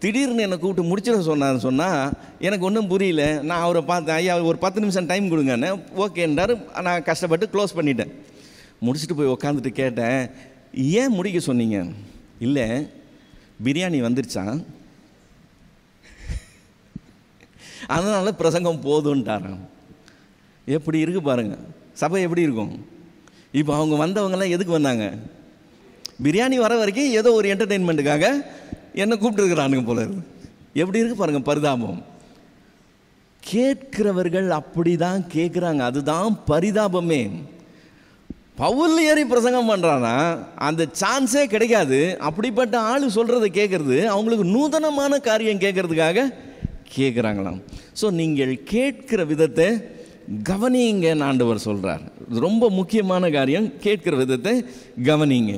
திடீர்னு என்னை கூப்பிட்டு முடிச்சிட சொன்னார்னு சொன்னால் எனக்கு ஒன்றும் புரியல. நான் அவரை பார்த்தேன். ஐயா ஒரு 10 நிமிஷம் டைம் கொடுங்கன்னு ஓகேன்றார். நான் கஷ்டப்பட்டு க்ளோஸ் பண்ணிட்டேன். முடிச்சுட்டு போய் உக்காந்துட்டு கேட்டேன், ஏன் முடிக்க சொன்னீங்க? இல்லை, பிரியாணி வந்துருச்சான், அதனால் பிரசங்கம் போதுன்ட்டாரான். எப்படி இருக்குது பாருங்கள் சபை, எப்படி இருக்கும்? இப்போ அவங்க வந்தவங்கெல்லாம் எதுக்கு வந்தாங்க? பிரியாணி வர வரைக்கும் ஏதோ ஒரு என்டர்டெயின்மெண்ட்டுக்காக என்னை கூப்பிட்டுருக்குறானுங்க போல இருக்கு. எப்படி இருக்குது பாருங்கள் பரிதாபம். கேட்கிறவர்கள் அப்படி தான் கேட்குறாங்க. அதுதான் பரிதாபமே. பவுல் ஏறி பிரசங்கம் பண்ணுறான்னா அந்த சான்ஸே கிடைக்காது. அப்படிப்பட்ட ஆள் சொல்கிறத கேட்குறது அவங்களுக்கு நூதனமான காரியம் கேட்குறதுக்காக கேட்குறாங்களாம். ஸோ நீங்கள் கேட்கிற விதத்தை கவனிங்கன்னு ஆண்டவர் சொல்கிறார். ரொம்ப முக்கியமான காரியம், கேட்கிற விதத்தை கவனிங்க.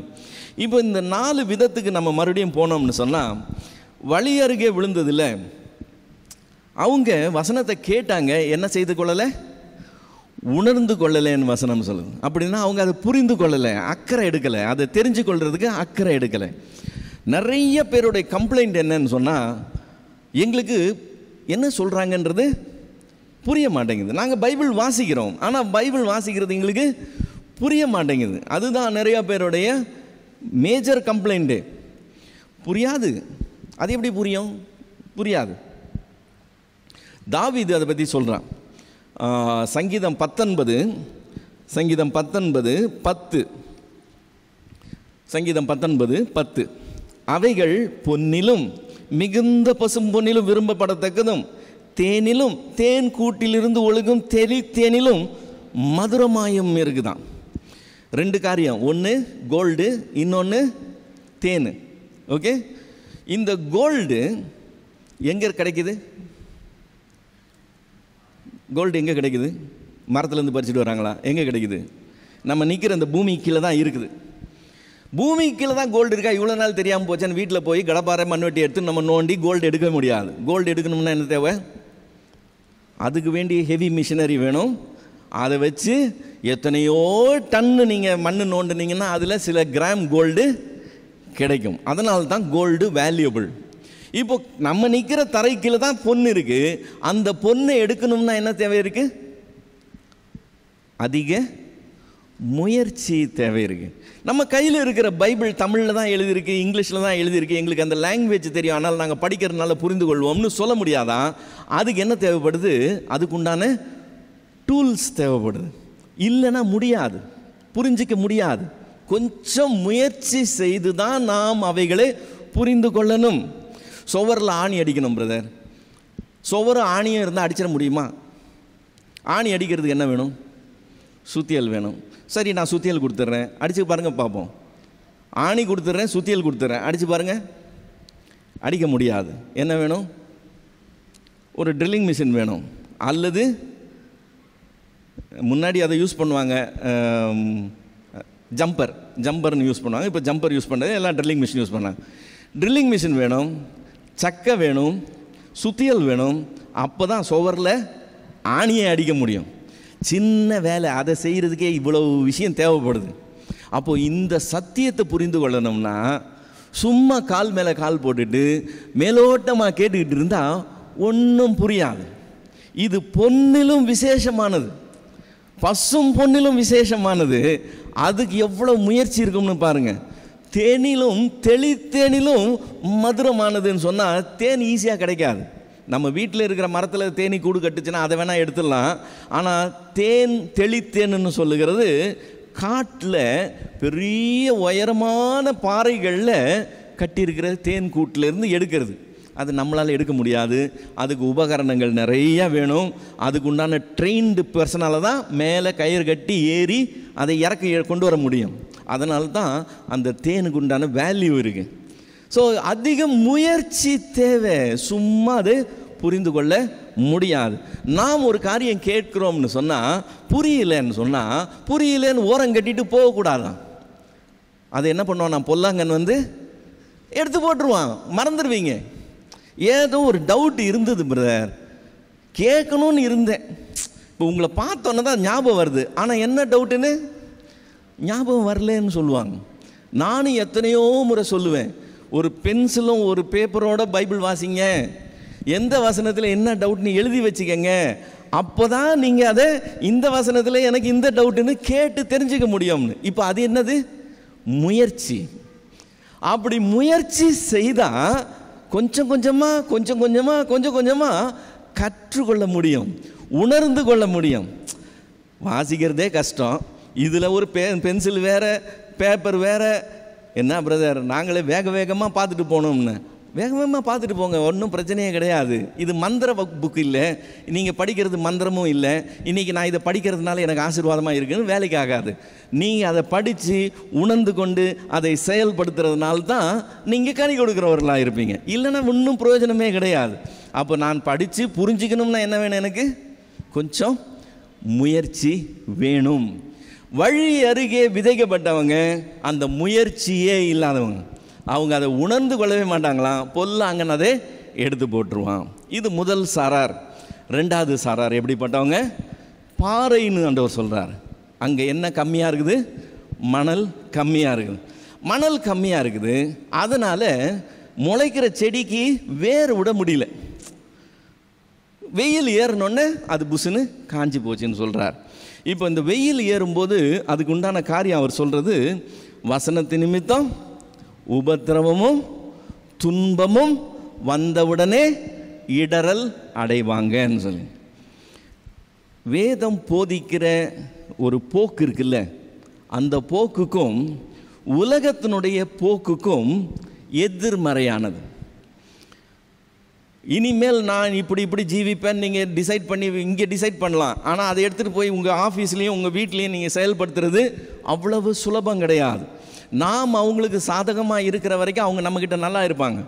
இப்போ இந்த 4 விதத்துக்கு நம்ம மறுபடியும் போனோம்னு சொன்னால், வழி அருகே விழுந்ததில்லை. அவங்க வசனத்தை கேட்டாங்க, என்ன செய்து கொள்ளலை? உணர்ந்து கொள்ளலைன்னு வசனம் சொல்லுது. அப்படின்னா அவங்க அதை புரிந்து கொள்ளலை, அக்கறை எடுக்கலை, அதை தெரிஞ்சு கொள்றதுக்கு அக்கறை எடுக்கலை. நிறைய பேருடைய கம்ப்ளைண்ட் என்னன்னு சொன்னால், எங்களுக்கு என்ன சொல்கிறாங்கன்றது புரிய மாட்டேங்குது. நாங்கள் பைபிள் வாசிக்கிறோம், ஆனால் பைபிள் வாசிக்கிறது எங்களுக்கு புரிய மாட்டேங்குது. அதுதான் நிறைய பேருடைய மேஜர் கம்ப்ளைண்ட்டு. புரியாது. அது எப்படி புரியும்? புரியாது. தாவீது அதை பற்றி சொல்கிறான். சங்கீதம் 19 10. சங்கீதம் 19:10. அவைகள் பொன்னிலும் மிகுந்த பசும் பொன்னிலும் விரும்பப்படத்தக்கதும், தேனிலும் தேன் கூட்டிலிருந்து ஒழுகும் தேனிலும் மதுரமாயும் இருக்குதான். 2 காரியம், ஒன்று கோல்டு, இன்னொன்று தேன். ஓகே, இந்த கோல்டு எங்கே கிடைக்குது? கோல்டு எங்கே கிடைக்குது? மரத்துலேருந்து பறிச்சுட்டு வராங்களா? எங்கே கிடைக்குது? நம்ம நிற்கிற இந்த பூமி கீழே தான் இருக்குது. பூமி கீழே தான் கோல்டு இருக்கா? இவ்வளோ நாள் தெரியாமல் போச்சான்னு வீட்டில் போய் கடப்பாறை மண்வெட்டி எடுத்து நம்ம நோண்டி கோல்டு எடுக்க முடியாது. கோல்டு எடுக்கணும்னா என்ன தேவை? அதுக்கு வேண்டிய ஹெவி மிஷினரி வேணும். அதை வச்சு எத்தனையோ டன்னு நீங்கள் மண் நோண்டினீங்கன்னா அதில் சில கிராம் கோல்டு கிடைக்கும். அதனால தான் கோல்டு வேல்யூபிள். இப்போ நம்ம நிற்கிற தரைக்கீழே தான் பொண்ணு இருக்குது. அந்த பொண்ணை எடுக்கணும்னா என்ன தேவை இருக்குது? அதிக முயற்சி தேவை இருக்குது. நம்ம கையில் இருக்கிற பைபிள் தமிழில் தான் எழுதியிருக்கு, இங்கிலீஷில் தான் எழுதியிருக்கு, எங்களுக்கு அந்த லாங்குவேஜ் தெரியும், ஆனால் நாங்கள் படிக்கிறதுனால புரிந்து கொள்வோம்னு சொல்ல முடியாதான். அதுக்கு என்ன தேவைப்படுது? அதுக்குண்டான டூல்ஸ் தேவைப்படுது. இல்லைன்னா முடியாது, புரிஞ்சிக்க முடியாது. கொஞ்சம் முயற்சி செய்து தான் நாம் அவைகளை புரிந்து கொள்ளணும். சுவரில் ஆணி அடிக்கணும் பிரதர். சுவரும் ஆணியும் இருந்தால் அடிச்சிட முடியுமா? ஆணி அடிக்கிறதுக்கு என்ன வேணும்? சுத்தியல் வேணும். சரி, நான் சுத்தியல் கொடுத்துட்றேன், அடித்து பாருங்கள் பார்ப்போம். ஆணி கொடுத்துட்றேன், சுத்தியல் கொடுத்துட்றேன், அடித்து பாருங்கள், அடிக்க முடியாது. என்ன வேணும்? ஒரு ட்ரில்லிங் மிஷின் வேணும். அல்லது முன்னாடி அதை யூஸ் பண்ணுவாங்க, ஜம்பர்னு யூஸ் பண்ணுவாங்க. இப்போ ஜம்பர் யூஸ் பண்ணுறது எல்லாம் ட்ரில்லிங் மிஷின் யூஸ் பண்ணாங்க. ட்ரில்லிங் மிஷின் வேணும், சக்கை வேணும், சுத்தியல் வேணும். அப்போ தான் சுவரில் ஆணியை அடிக்க முடியும். சின்ன வேலை, அதை செய்கிறதுக்கே இவ்வளோ விஷயம் தேவைப்படுது. அப்போது இந்த சத்தியத்தை புரிந்து கொள்ளணும்னா சும்மா கால் மேலே கால் போட்டுட்டு மேலோட்டமாக கேட்டுக்கிட்டு இருந்தால் ஒன்றும் புரியாது. இது பொன்னிலும் விசேஷமானது, பசும் பொன்னிலும் விசேஷமானது. அதுக்கு எவ்வளோ முயற்சி இருக்கும்னு பாருங்கள். தேனிலும் தெளித்தேனிலும் மதுரமானதுன்னு சொன்னால் தேன் ஈஸியாக கிடைக்காது. நம்ம வீட்டில் இருக்கிற மரத்தில் தேனி கூடு கட்டுச்சுன்னா அதை வேணால் எடுத்துடலாம். ஆனால் தேன், தெளித்தேன்னு சொல்லுகிறது காட்டில் பெரிய உயரமான பாறைகளில் கட்டியிருக்கிற தேன் கூட்டிலேருந்து எடுக்கிறது. அது நம்மளால் எடுக்க முடியாது. அதுக்கு உபகரணங்கள் நிறையா வேணும். அதுக்கு உண்டான ட்ரெயின்டு பர்சனால தான் மேலே கயிறு கட்டி ஏறி அதை இறக்க கொண்டு வர முடியும். அதனால தான் அந்த தேனுக்கு உண்டான வேல்யூ இருக்குது. ஸோ அதிக முயற்சி தேவை, சும்மா அது புரிந்து கொள்ள முடியாது. நாம் ஒரு காரியம் கேட்குறோம்னு சொன்னால் புரியலன்னு சொன்னால் புரியலன்னு ஓரம் கட்டிட்டு போகக்கூடாதான். அது என்ன பண்ணுவான், நான் பொல்லாங்கன் வந்து எடுத்து போட்டுருவான், மறந்துடுவீங்க. ஏதோ ஒரு டவுட் இருந்தது பிரதர், கேட்கணும்னு இருந்தேன், இப்போ உங்களை பார்த்தோன்னே தான் ஞாபகம் வருது, ஆனால் என்ன டவுட்டுன்னு ஞாபகம் வரலன்னு சொல்லுவாங்க. நானும் எத்தனையோ முறை சொல்லுவேன், ஒரு பென்சிலும் ஒரு பேப்பரோட பைபிள் வாசிங்க, எந்த வசனத்தில் என்ன டவுட்னு எழுதி வச்சுக்கங்க, அப்போ தான் நீங்கள் அதை இந்த வசனத்தில் எனக்கு இந்த டவுட்டுன்னு கேட்டு தெரிஞ்சுக்க முடியும்னு. இப்போ அது என்னது? முயற்சி. அப்படி முயற்சி செய்தால் கொஞ்சம் கொஞ்சமாக கற்றுக்கொள்ள முடியும், உணர்ந்து கொள்ள முடியும். வாசிக்கிறதே கஷ்டம், இதில் ஒரு பென்சில் வேறு, பேப்பர் வேறு. என்ன பிரதர், நாங்களே வேகமாக பார்த்துட்டு போனோம்னு, வேகமாக பார்த்துட்டு போங்க, ஒன்றும் பிரச்சனையே கிடையாது. இது மந்திர புக் இல்லை, நீங்கள் படிக்கிறது மந்திரமும் இல்லை. இன்றைக்கி நான் இதை படிக்கிறதுனால எனக்கு ஆசீர்வாதமாக இருக்குன்னு வேலைக்கு ஆகாது. நீங்கள் அதை படித்து உணர்ந்து கொண்டு அதை செயல்படுத்துறதுனால தான் நீங்கள் கனி கொடுக்குறவர்களாக இருப்பீங்க. இல்லைன்னா இன்னும் பிரயோஜனமே கிடையாது. அப்போ நான் படித்து புரிஞ்சிக்கணும்னா என்ன வேணும்? எனக்கு கொஞ்சம் முயற்சி வேணும். வழி அருகே விதைக்கப்பட்டவங்க அந்த முயற்சியே இல்லாதவங்க, அவங்க அதை உணர்ந்து கொள்ளவே மாட்டாங்களாம். பொல்லாங்கன்னு அதை எடுத்து போட்டுருவான். இது முதல் சாரார். ரெண்டாவது சாரார் எப்படிப்பட்டவங்க? பாறைன்னு ஆண்டவர் சொல்கிறார். அங்கே என்ன கம்மியாக இருக்குது? மணல் கம்மியாக இருக்குது. மணல் கம்மியாக இருக்குது, அதனால் முளைக்கிற செடிக்கு வேர் விட முடியல. வெயில் ஏறினோடனே அது புசுன்னு காஞ்சி போச்சுன்னு சொல்கிறார். இப்போ இந்த வெயில் ஏறும்போது அதுக்கு உண்டான காரியம் அவர் சொல்கிறது, வசனத்து நிமித்தம் உபத்திரவமும் துன்பமும் வந்தவுடனே இடரல் அடைவாங்கன்னு சொல்லி. வேதம் போதிக்கிற ஒரு போக்கு இருக்குல்ல, அந்த போக்குக்கும் உலகத்தினுடைய போக்குக்கும் எதிர்மறையானது. இனிமேல் நான் இப்படி ஜீவிப்பேன் நீங்கள் டிசைட் பண்ணி இங்கே டிசைட் பண்ணலாம், ஆனால் அதை எடுத்துகிட்டு போய் உங்கள் ஆஃபீஸ்லேயும் உங்கள் வீட்லேயும் நீங்கள் செயல்படுத்துறது அவ்வளவு சுலபம் கிடையாது. நாம் அவங்களுக்கு சாதகமாக இருக்கிற வரைக்கும் அவங்க நம்மக்கிட்ட நல்லா இருப்பாங்க.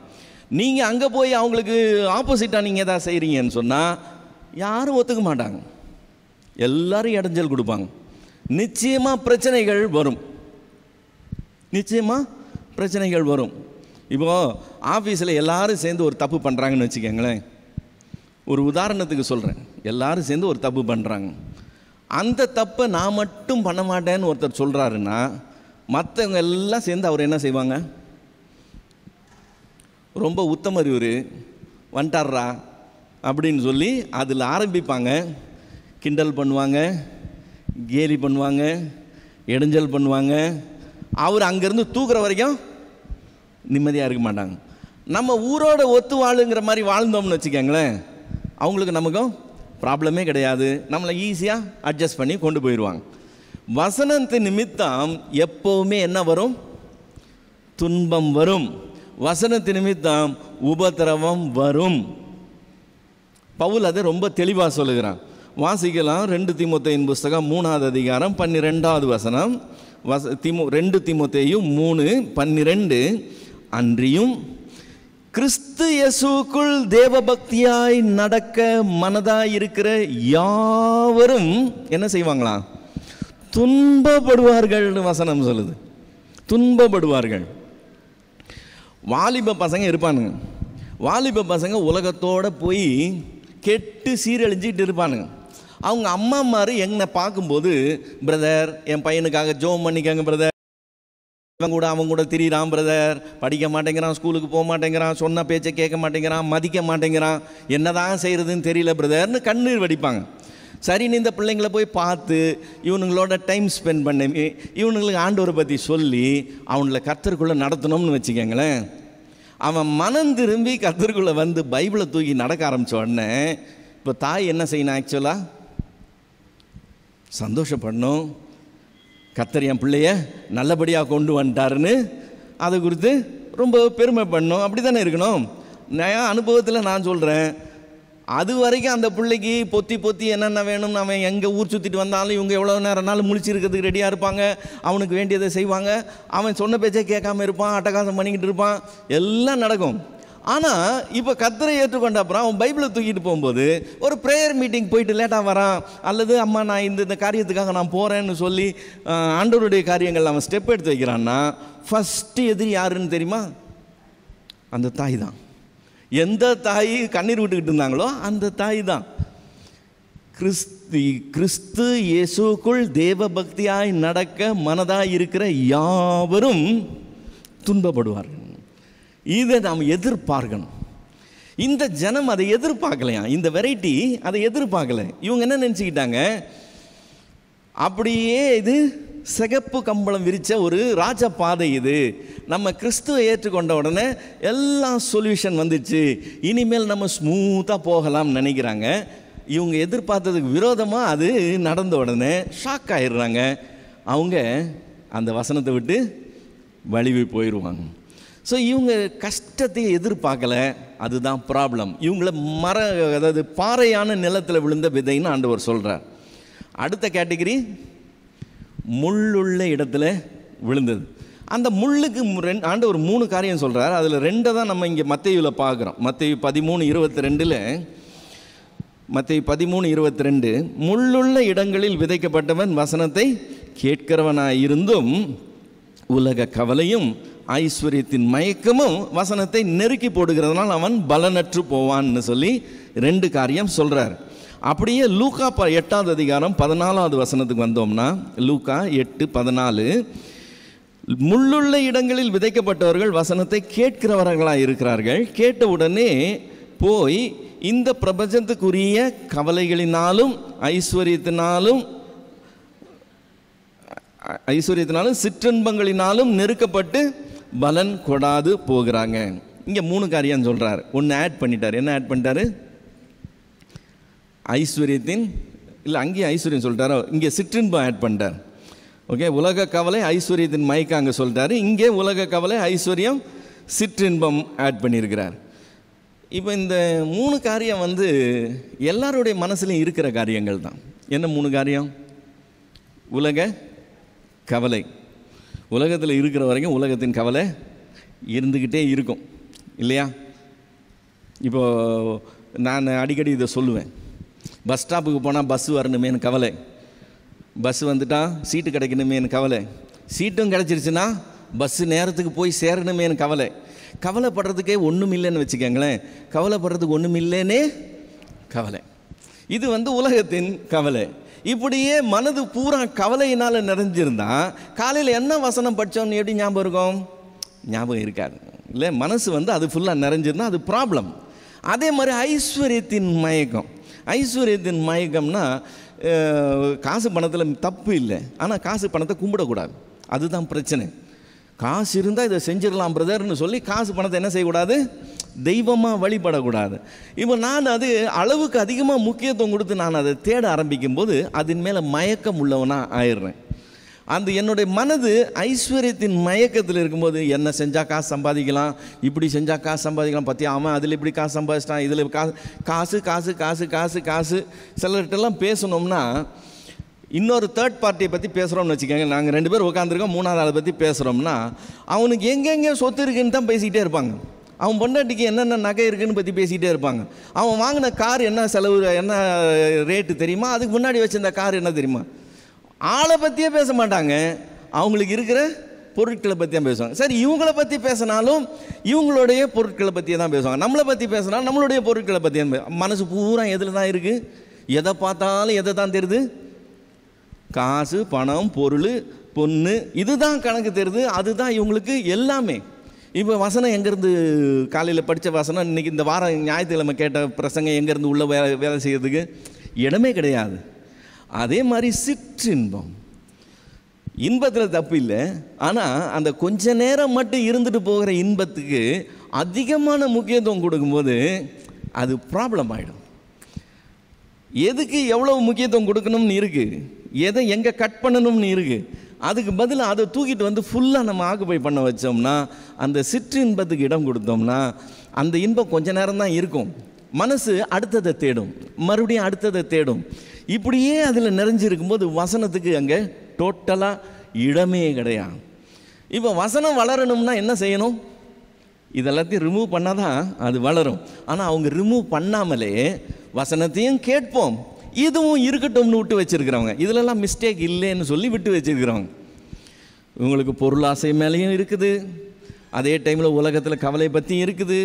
நீங்கள் அங்கே போய் அவங்களுக்கு ஆப்போசிட்டாக நீங்கள் எதாவது செய்கிறீங்கன்னு சொன்னால் யாரும் ஒத்துக்க மாட்டாங்க, எல்லாரும் இடைஞ்சல் கொடுப்பாங்க. நிச்சயமாக பிரச்சனைகள் வரும், நிச்சயமாக பிரச்சனைகள் வரும். இப்போது ஆஃபீஸில் எல்லோரும் சேர்ந்து ஒரு தப்பு பண்ணுறாங்கன்னு வச்சுக்கோங்களேன். ஒரு உதாரணத்துக்கு சொல்கிறேன், எல்லோரும் சேர்ந்து ஒரு தப்பு பண்ணுறாங்க. அந்த தப்பை நான் மட்டும் பண்ண மாட்டேன்னு ஒருத்தர் சொல்கிறாருன்னா மற்றவங்க எல்லாம் சேர்ந்து அவர் என்ன செய்வாங்க? ரொம்ப உத்தமர் இவர் வந்துட்டார்றா அப்படின்னு சொல்லி அதில் ஆரம்பிப்பாங்க. கிண்டல் பண்ணுவாங்க, கேலி பண்ணுவாங்க, இடைஞ்சல் பண்ணுவாங்க. அவர் அங்கேருந்து தூக்குற வரைக்கும் நிம்மதியாக இருக்க மாட்டாங்க. நம்ம ஊரோட ஒத்து வாழுங்கிற மாதிரி வாழ்ந்தோம்னு வச்சுக்கோங்களேன், அவங்களுக்கு நமக்கும் ப்ராப்ளமே கிடையாது, நம்மளை ஈஸியாக அட்ஜஸ்ட் பண்ணி கொண்டு போயிடுவாங்க. வசனத்து நிமித்தம் எப்போவுமே என்ன வரும்? துன்பம் வரும். வசனத்து நிமித்தம் உபத்திரவம் வரும். பவுல் அதை ரொம்ப தெளிவாக சொல்லுகிறான். வாசிக்கலாம். 2 தீமோத்தேயுவின் புஸ்தகம் 3வது அதிகாரம் 12வது வசனம். 2 தீமோத்தேயு 3:12 அன்றியும் கிறிஸ்து இயேசுவுக்குள் தேவபக்தியாய் நடக்க மனதாய் இருக்கிற யாவரும் என்ன செய்வாங்களா? துன்பப்படுவார்கள்னு வசனம் சொல்லுது. துன்பப்படுவார்கள். வாலிப பசங்க இருப்பானுங்க. வாலிப பசங்க உலகத்தோடு போய் கெட்டு சீரழிஞ்சிட்டு இருப்பானுங்க. அவங்க அம்மாமார் என்னை பார்க்கும்போது, பிரதர் என் பையனுக்காக ஜோம் பண்ணிக்கங்க பிரதர், அவன் கூட திரியிறான் பிரதர், படிக்க மாட்டேங்கிறான், ஸ்கூலுக்கு போக மாட்டேங்கிறான், சொன்ன பேச்சை கேட்க மாட்டேங்கிறான், மதிக்க மாட்டேங்கிறான், என்னதான் செய்கிறதுன்னு தெரியல பிரதர்னு கண்ணீர் வடிப்பாங்க. சரின்னு இந்த பிள்ளைங்களை போய் பார்த்து இவனுங்களோட டைம் ஸ்பெண்ட் பண்ணி இவனுங்களுக்கு ஆண்டவரை பற்றி சொல்லி அவங்கள கர்த்தருக்குள்ளே நடத்தணும்னு வச்சுக்கோங்களேன். அவன் மனம் திரும்பி கர்த்தருக்குள்ளே வந்து பைபிளை தூக்கி நடக்க ஆரம்பித்த உடனே இப்போ தாய் என்ன செய்யணும்? ஆக்சுவலாக சந்தோஷப்படணும். கர்த்தர் என் பிள்ளைய நல்லபடியாக கொண்டு வந்துட்டாருன்னு அதை குறித்து ரொம்ப பெருமை பண்ணணும். அப்படி தானே இருக்கணும். நான் அனுபவத்தில் நான் சொல்கிறேன், அது வரைக்கும் அந்த பிள்ளைக்கு பொத்தி என்னென்ன வேணும்னு அவன் எங்கே ஊர் சுற்றிட்டு வந்தாலும் இவங்க எவ்வளோ நேரம்னாலும் முழிச்சிருக்கிறதுக்கு ரெடியாக இருப்பாங்க. அவனுக்கு வேண்டியதை செய்வாங்க. அவன் சொன்ன பேச்சை கேட்காம இருப்பான், அட்டகாசம் பண்ணிக்கிட்டு இருப்பான், எல்லாம் நடக்கும். ஆனால் இப்போ கர்த்தரை ஏற்றுக்கொண்ட அப்புறம் அவன் பைபிளை தூக்கிட்டு போகும்போது ஒரு ப்ரேயர் மீட்டிங் போயிட்டு லேட்டாக வரான், அல்லது அம்மா நான் இந்த காரியத்துக்காக நான் போகிறேன்னு சொல்லி ஆண்டவருடைய காரியங்கள் அவன் ஸ்டெப் எடுத்து வைக்கிறான்னா ஃபஸ்ட்டு எதிரி யாருன்னு தெரியுமா? அந்த தாய் தான். எந்த தாய் கண்ணீர் விட்டுக்கிட்டு இருந்தாங்களோ அந்த தாய் தான். கிறிஸ்து இயேசுக்குள் தேவ பக்தியாய் நடக்க மனதாய் இருக்கிற யாவரும் துன்பப்படுவார்கள். இதை நாம் எதிர்பார்க்கணும். இந்த ஜனம் அதை எதிர்பார்க்கலையா? இந்த வெரைட்டி அதை எதிர்பார்க்கல. இவங்க என்ன நினச்சிக்கிட்டாங்க? அப்படியே இது சிகப்பு கம்பளம் விரித்த ஒரு ராஜ பாதை, இது நம்ம கிறிஸ்துவை ஏற்றுக்கொண்ட உடனே எல்லாம் சொல்யூஷன் வந்துச்சு, இனிமேல் நம்ம ஸ்மூத்தாக போகலாம்னு நினைக்கிறாங்க. இவங்க எதிர்பார்த்ததுக்கு விரோதமாக அது நடந்த உடனே ஷாக் ஆகிடுறாங்க. அவங்க அந்த வசனத்தை விட்டு வழிவி போயிடுவாங்க. ஸோ இவங்க கஷ்டத்தை எதிர்பார்க்கல, அதுதான் ப்ராப்ளம். இவங்கள அதாவது பாறையான நிலத்தில் விழுந்த விதைன்னு ஆண்டவர் சொல்கிறார். அடுத்த கேட்டகரி முள்ளுள்ள இடத்துல விழுந்தது. அந்த முள்ளுக்கு ஆண்டவர் 3 காரியம் சொல்கிறார். அதில் 2 தான் நம்ம இங்கே மத்தேயுவில் பார்க்குறோம். மத்தேயு 13:22 மத்தேயு 13:22 முள்ளுள்ள இடங்களில் விதைக்கப்பட்டவன் வசனத்தை கேட்கிறவனாயிருந்தும் உலக கவலையும் ஐஸ்வர்யத்தின் மயக்கமும் வசனத்தை நெருக்கி போடுகிறதுனால் அவன் பலனற்று போவான்னு சொல்லி 2 காரியம் சொல்கிறார். அப்படியே லூக்கா 8ஆம் அதிகாரம் 14ஆவது வசனத்துக்கு வந்தோம்னா, லூக்கா 8:14 முள்ளுள்ள இடங்களில் விதைக்கப்பட்டவர்கள் வசனத்தை கேட்கிறவர்களாக இருக்கிறார்கள். கேட்ட உடனே போய் இந்த பிரபஞ்சத்துக்குரிய கவலைகளினாலும் ஐஸ்வர்யத்தினாலும் சிற்றின்பங்களினாலும் நெருக்கப்பட்டு பலன் கொடாது போகிறாங்க. இங்கே 3 காரியம் சொல்கிறார். ஒன்று ஆட் பண்ணிட்டார். என்ன ஆட் பண்ணிட்டாரு? ஐஸ்வர்யத்தின் இல்லை, அங்கேயும் ஐஸ்வர்யம் சொல்லிட்டாரோ, இங்கே சிற்றின்பம் ஆட் பண்ணிட்டார். ஓகே, உலக கவலை ஐஸ்வர்யத்தின் மயக்கம் அங்கே சொல்லிட்டாரு. இங்கே உலக கவலை ஐஸ்வர்யம் சிற்றின்பம் ஆட் பண்ணியிருக்கிறார். இப்போ இந்த 3 காரியம் எல்லாருடைய மனசுலையும் இருக்கிற காரியங்கள் தான். என்ன 3 காரியம்? உலக கவலை. உலகத்தில் இருக்கிற வரைக்கும் உலகத்தின் கவலை இருந்துக்கிட்டே இருக்கும் இல்லையா? இப்போது நான் அடிக்கடி இதை சொல்லுவேன். பஸ் ஸ்டாப்புக்கு போனால் பஸ் வரணுமேனு கவலை, பஸ் வந்துட்டால் சீட்டு கிடைக்கணுமேனு கவலை, சீட்டும் கிடச்சிருச்சுன்னா பஸ்ஸு நேரத்துக்கு போய் சேரணுமேனு கவலை. கவலைப்படுறதுக்கே ஒன்றும் இல்லைன்னு வச்சுக்கோங்களேன். கவலைப்படுறதுக்கு ஒன்றும் இல்லைன்னே கவலை. இது உலகத்தின் கவலை. இப்படியே மனது பூரா கவலையினால் நிறைஞ்சிருந்தா காலையில் என்ன வசனம் படித்தோன்னு எப்படி ஞாபகம் இருக்கும்? ஞாபகம் இருக்காது இல்லை. மனசு அது ஃபுல்லாக நிறைஞ்சிருந்தா அது ப்ராப்ளம். அதே மாதிரி ஐஸ்வர்யத்தின் மயக்கம். ஐஸ்வர்யத்தின் மயக்கம்னா காசு பணத்தில் தப்பு இல்லை, ஆனால் காசு பணத்தை கும்பிடக்கூடாது. அதுதான் பிரச்சனை. காசு இருந்தால் இதை செஞ்சிடலாம் பிரதர்னு சொல்லி காசு பணத்தை என்ன செய்யக்கூடாது? தெய்வமாக வழிபடக்கூடாது. இப்போ நான் அது அளவுக்கு அதிகமாக முக்கியத்துவம் கொடுத்து நான் அதை தேட ஆரம்பிக்கும் போது அதன் மேலே மயக்கம் உள்ளவனாக ஆயிடுறேன். அந்த என்னுடைய மனது ஐஸ்வர்யத்தின் மயக்கத்தில் இருக்கும்போது என்ன செஞ்சால் காசு சம்பாதிக்கலாம், இப்படி செஞ்சால் காசு சம்பாதிக்கலாம், பற்றி அவன் அதில் இப்படி காசு சம்பாதிச்சிட்டான், இதில் காசு காசு காசு காசு காசு காசு சிலர்கிட்டலாம் பேசணும்னா இன்னொரு தேர்ட் பார்ட்டியை பற்றி பேசுகிறோம்னு வச்சுக்கோங்க. நாங்கள் 2 பேர் உட்காந்துருக்கோம், 3வது ஆளை பற்றி பேசுகிறோம்னா அவனுக்கு எங்கெங்கே சொத்து இருக்குன்னு தான் பேசிக்கிட்டே இருப்பாங்க. அவன் பொண்டாட்டிக்கு என்னென்ன நகை இருக்குன்னு பற்றி பேசிக்கிட்டே இருப்பாங்க. அவன் வாங்கின கார் என்ன செலவு, என்ன ரேட்டு தெரியுமா, அதுக்கு முன்னாடி வச்சிருந்த கார் என்ன தெரியுமா. ஆளை பற்றியே பேச மாட்டாங்க, அவங்களுக்கு இருக்கிற பொருட்களை பற்றி தான் பேசுவாங்க. சரி, இவங்களை பற்றி பேசினாலும் இவங்களுடைய பொருட்களை பற்றியே தான் பேசுவாங்க. நம்மளை பற்றி பேசினாலும் நம்மளுடைய பொருட்களை பற்றி தான். மனசு பூரா எதில் தான் இருக்குது? எதை பார்த்தாலும் எதை தான் தெரியுது? காசு, பணம், பொருள், பொண்ணு, இதுதான் கணக்கு தெரியுது. அதுதான் இவங்களுக்கு எல்லாமே. இப்போ வசனம் எங்கேருந்து, காலையில் படித்த வசனம் இன்றைக்கி இந்த வாரம் ஞாயிற்றுக்கிழமை கேட்ட பிரசங்கம் எங்கேருந்து உள்ள வேலை செய்கிறதுக்கு இடமே கிடையாது. அதே மாதிரி சிற்றின்பம், இன்பத்தில் தப்பு இல்லை, ஆனால் அந்த கொஞ்ச நேரம் மட்டும் இருந்துட்டு போகிற இன்பத்துக்கு அதிகமான முக்கியத்துவம் கொடுக்கும்போது அது ப்ராப்ளம் ஆகிடும். எதுக்கு எவ்வளோ முக்கியத்துவம் கொடுக்கணும்னு இருக்குது, எதை எங்கே கட் பண்ணணும்னு இருக்குது, அதுக்கு பதில் அதை தூக்கிட்டு வந்து ஃபுல்லாக நம்ம ஆக்குபை பண்ண வச்சோம்னா, அந்த சிற்று இன்பத்துக்கு இடம் கொடுத்தோம்னா அந்த இன்பம் கொஞ்ச நேரம் தான் இருக்கும். மனசு அடுத்ததை தேடும், மறுபடியும் அடுத்ததை தேடும். இப்படியே அதில் நிறைஞ்சிருக்கும்போது வசனத்துக்கு அங்கே டோட்டலாக இடமே கிடையாது. இப்போ வசனம் வளரணும்னா என்ன செய்யணும்? இதெல்லாத்தையும் ரிமூவ் பண்ணால் தான் அது வளரும். ஆனால் அவங்க ரிமூவ் பண்ணாமலே வசனத்தையும் கேட்போம், இதுவும் இருக்கட்டும்னு விட்டு வச்சுருக்கிறவங்க, இதிலெல்லாம் மிஸ்டேக் இல்லைன்னு சொல்லி விட்டு வச்சுருக்கிறவங்க. இவங்களுக்கு பொருளாசை மேலேயும் இருக்குது, அதே டைமில் உலகத்தில் கவலை பற்றியும் இருக்குது.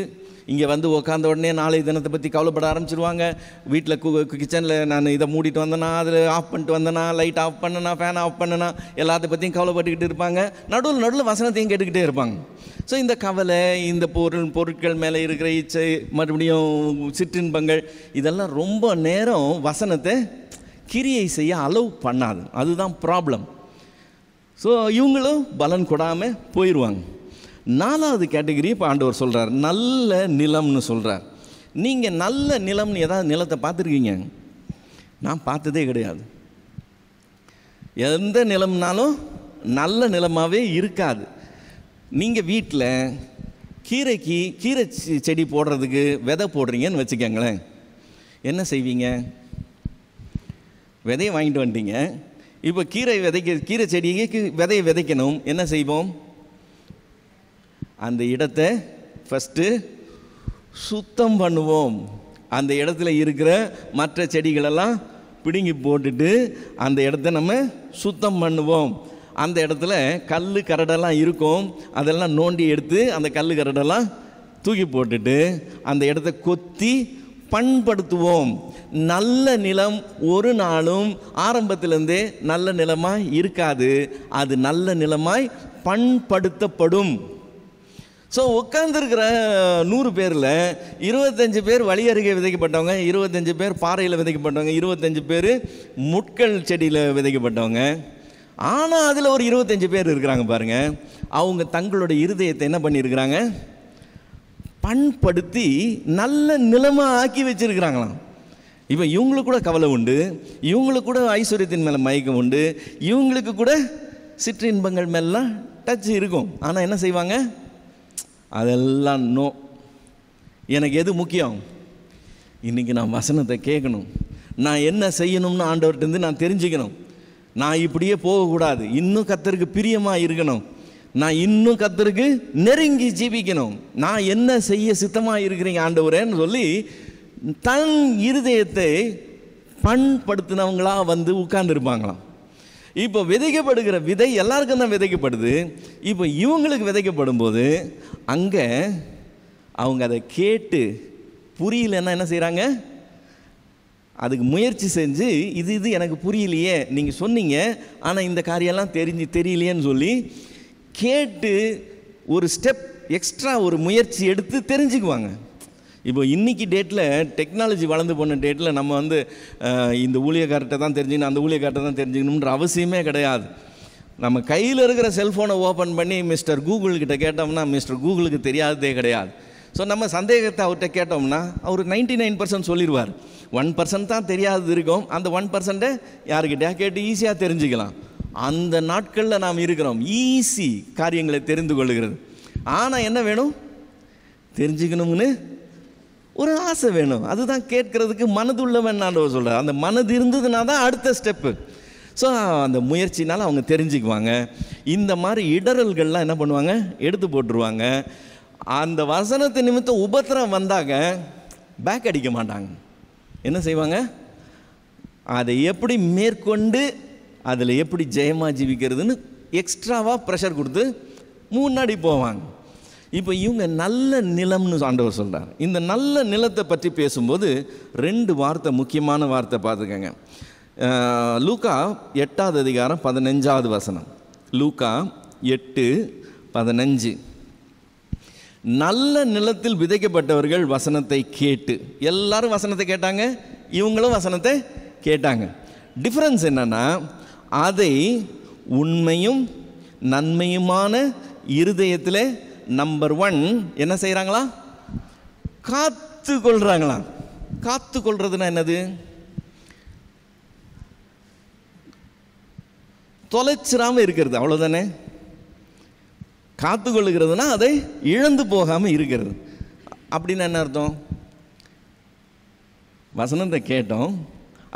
இங்கே வந்து உக்காந்த உடனே நாளை தினத்தை பற்றி கவலைப்பட ஆரம்பிச்சிருவாங்க. வீட்டில் கிச்சனில் நான் இதை மூடிட்டு வந்தேனா, அதில் ஆஃப் பண்ணிட்டு வந்தேனா, லைட் ஆஃப் பண்ணனா, ஃபேன் ஆஃப் பண்ணனா, எல்லாத்த பற்றியும் கவலைப்பட்டுக்கிட்டு இருப்பாங்க. நடுவில் வசனத்தையும் கேட்டுக்கிட்டே இருப்பாங்க. ஸோ இந்த கவலை, இந்த பொருட்கள் மேலே இருக்கிற இச்சை, மறுபடியும் சிற்றின்பங்கள், இதெல்லாம் ரொம்ப நேரம் வசனத்தை கிரியை செய்ய அலோவ் பண்ணாது. அதுதான் ப்ராப்ளம். ஸோ இவங்களும் பலன் கொடாமல் போயிடுவாங்க. 4வது கேட்டகரி இப்போ ஆண்டவர் சொல்கிறார், நல்ல நிலம்னு சொல்கிறார். நீங்கள் நல்ல நிலம்னு ஏதாவது நிலத்தை பார்த்துருக்கீங்க? நான் பார்த்ததே கிடையாது. எந்த நிலம்னாலும் நல்ல நிலமாகவே இருக்காது. நீங்கள் வீட்டில் கீரை செடி போடுறதுக்கு விதை போடுறீங்கன்னு வச்சுக்கோங்களேன், என்ன செய்வீங்க? விதையை வாங்கிட்டு வந்துட்டீங்க. இப்போ கீரை செடிக்கு விதையை விதைக்கணும், என்ன செய்வோம்? அந்த இடத்த ஃபஸ்ட்டு சுத்தம் பண்ணுவோம். அந்த இடத்துல இருக்கிற மற்ற செடிகளெல்லாம் பிடுங்கி போட்டுட்டு அந்த இடத்த நம்ம சுத்தம் பண்ணுவோம். அந்த இடத்துல கல் கரடெல்லாம் இருக்கும், அதெல்லாம் நோண்டி எடுத்து அந்த கல் கரடெல்லாம் தூக்கி போட்டுட்டு அந்த இடத்த கொத்தி பண்படுத்துவோம். நல்ல நிலம் ஒரு நாளும் ஆரம்பத்திலேருந்தே நல்ல நிலமாய் இருக்காது, அது நல்ல நிலமாய் பண்படுத்தப்படும். ஸோ உட்காந்துருக்கிற 100 பேரில் 25 பேர் வழி அருகே விதைக்கப்பட்டவங்க, 25 பேர் பாறையில் விதைக்கப்பட்டவங்க, 25 பேர் முட்கள் செடியில் விதைக்கப்பட்டவங்க. ஆனால் அதில் ஒரு 25 பேர் இருக்கிறாங்க பாருங்கள், அவங்க தங்களுடைய இருதயத்தை என்ன பண்ணியிருக்கிறாங்க? பண்படுத்தி நல்ல நிலமாக ஆக்கி வச்சிருக்கிறாங்களாம். இப்போ இவங்களுக்கு கூட கவலை உண்டு, இவங்களுக்கு கூட ஐஸ்வர்யத்தின் மேலே மயக்கம் உண்டு, இவங்களுக்கு கூட சிற்றின்பங்கள் மேலாம் டச் இருக்கும். ஆனால் என்ன செய்வாங்க? அதெல்லாம் நோ. எனக்கு எது முக்கியம்? இன்றைக்கி நான் வசனத்தை கேட்கணும், நான் என்ன செய்யணும்னு ஆண்டவர்கிட்டருந்து நான் தெரிஞ்சுக்கணும். நான் இப்படியே போகக்கூடாது, இன்னும் கர்த்தருக்கு பிரியமாக இருக்கணும், நான் இன்னும் கர்த்தருக்கு நெருங்கி ஜீவிக்கணும், நான் என்ன செய்ய சித்தமாக இருக்கிறீங்க ஆண்டவரேன்னு சொல்லி தன் இருதயத்தை பண்படுத்தினவங்களாக வந்து உட்கார்ந்துருப்பாங்களாம். இப்போ விதைக்கப்படுகிற விதை எல்லாருக்கும் தான் விதைக்கப்படுது. இப்போ இவங்களுக்கு விதைக்கப்படும் போது அங்கே அவங்க அதை கேட்டு புரியலன்னா என்ன செய்கிறாங்க? அதுக்கு முயற்சி செஞ்சு இது எனக்கு புரியலையே, நீங்கள் சொன்னீங்க ஆனால் இந்த காரியெல்லாம் தெரியலையேன்னு சொல்லி கேட்டு ஒரு ஸ்டெப் எக்ஸ்ட்ரா ஒரு முயற்சி எடுத்து தெரிஞ்சுக்குவாங்க. இப்போ இன்றைக்கி டேட்டில் டெக்னாலஜி வளர்ந்து போன டேட்டில் நம்ம வந்து இந்த ஊழியக்கார்ட்ட தான் தெரிஞ்சுக்கணும், அந்த ஊழியக்கார்ட்ட தான் தெரிஞ்சுக்கணுன்ற அவசியமே கிடையாது. நம்ம கையில் இருக்கிற செல்ஃபோனை ஓப்பன் பண்ணி மிஸ்டர் கூகுள்கிட்ட கேட்டோம்னா மிஸ்டர் கூகுளுக்கு தெரியாததே கிடையாது. ஸோ நம்ம சந்தேகத்தை அவர்கிட்ட கேட்டோம்னா அவர் 99% சொல்லிடுவார். 1% தான் தெரியாதது இருக்கும், அந்த 1% யாருக்கிட்டே கேட்டு ஈஸியாக தெரிஞ்சுக்கலாம். அந்த நாட்களில் நாம் இருக்கிறோம், ஈஸி காரியங்களை தெரிந்து கொள்ளுகிறது. ஆனால் என்ன வேணும்? தெரிஞ்சுக்கணும்னு ஒரு ஆசை வேணும். அதுதான் கேட்கறதுக்கு மனதுள்ளவன் ஆண்டவர் சொல்கிறார். அந்த மனது இருந்ததுனா தான் அடுத்த ஸ்டெப்பு. ஸோ அந்த முயற்சினால் அவங்க தெரிஞ்சுக்குவாங்க. இந்த மாதிரி இடரல்கள்லாம் என்ன பண்ணுவாங்க, எடுத்து போட்டுருவாங்க. அந்த வசனத்தை நிமித்தம் உபத்திரம் வந்தாங்க பேக் அடிக்க மாட்டாங்க. என்ன செய்வாங்க, அதை எப்படி மேற்கொண்டு அதில் எப்படி ஜெயமாக ஜீவிக்கிறதுன்னு எக்ஸ்ட்ராவாக ப்ரெஷர் கொடுத்து முன்னாடி போவாங்க. இப்போ இவங்க நல்ல நிலம்னு ஆண்டவர் சொல்கிறார். இந்த நல்ல நிலத்தை பற்றி பேசும்போது 2 வார்த்தை, முக்கியமான வார்த்தை பார்த்துக்கங்க. லூக்கா 8வது அதிகாரம் 15வது வசனம். லூக்கா 8:15. நல்ல நிலத்தில் விதைக்கப்பட்டவர்கள் வசனத்தை கேட்டு, எல்லாரும் வசனத்தை கேட்டாங்க, இவங்களும் வசனத்தை கேட்டாங்க. டிஃப்ரென்ஸ் என்னன்னா, அதை உண்மையும் நன்மையுமான இருதயத்தில் நம்பர் 1 என்ன செய்கிறாங்களா, காத்து கொள்கிறாங்களா. காத்து கொள்றதுன்னா என்னது, தொலைச்சிடாமல் இருக்கிறது, அவ்வளோதானே. காத்து கொள்ளுகிறதுனா அதை இழந்து போகாமல் இருக்கிறது. அப்படின்னு என்ன அர்த்தம், வசனத்தை கேட்டோம்,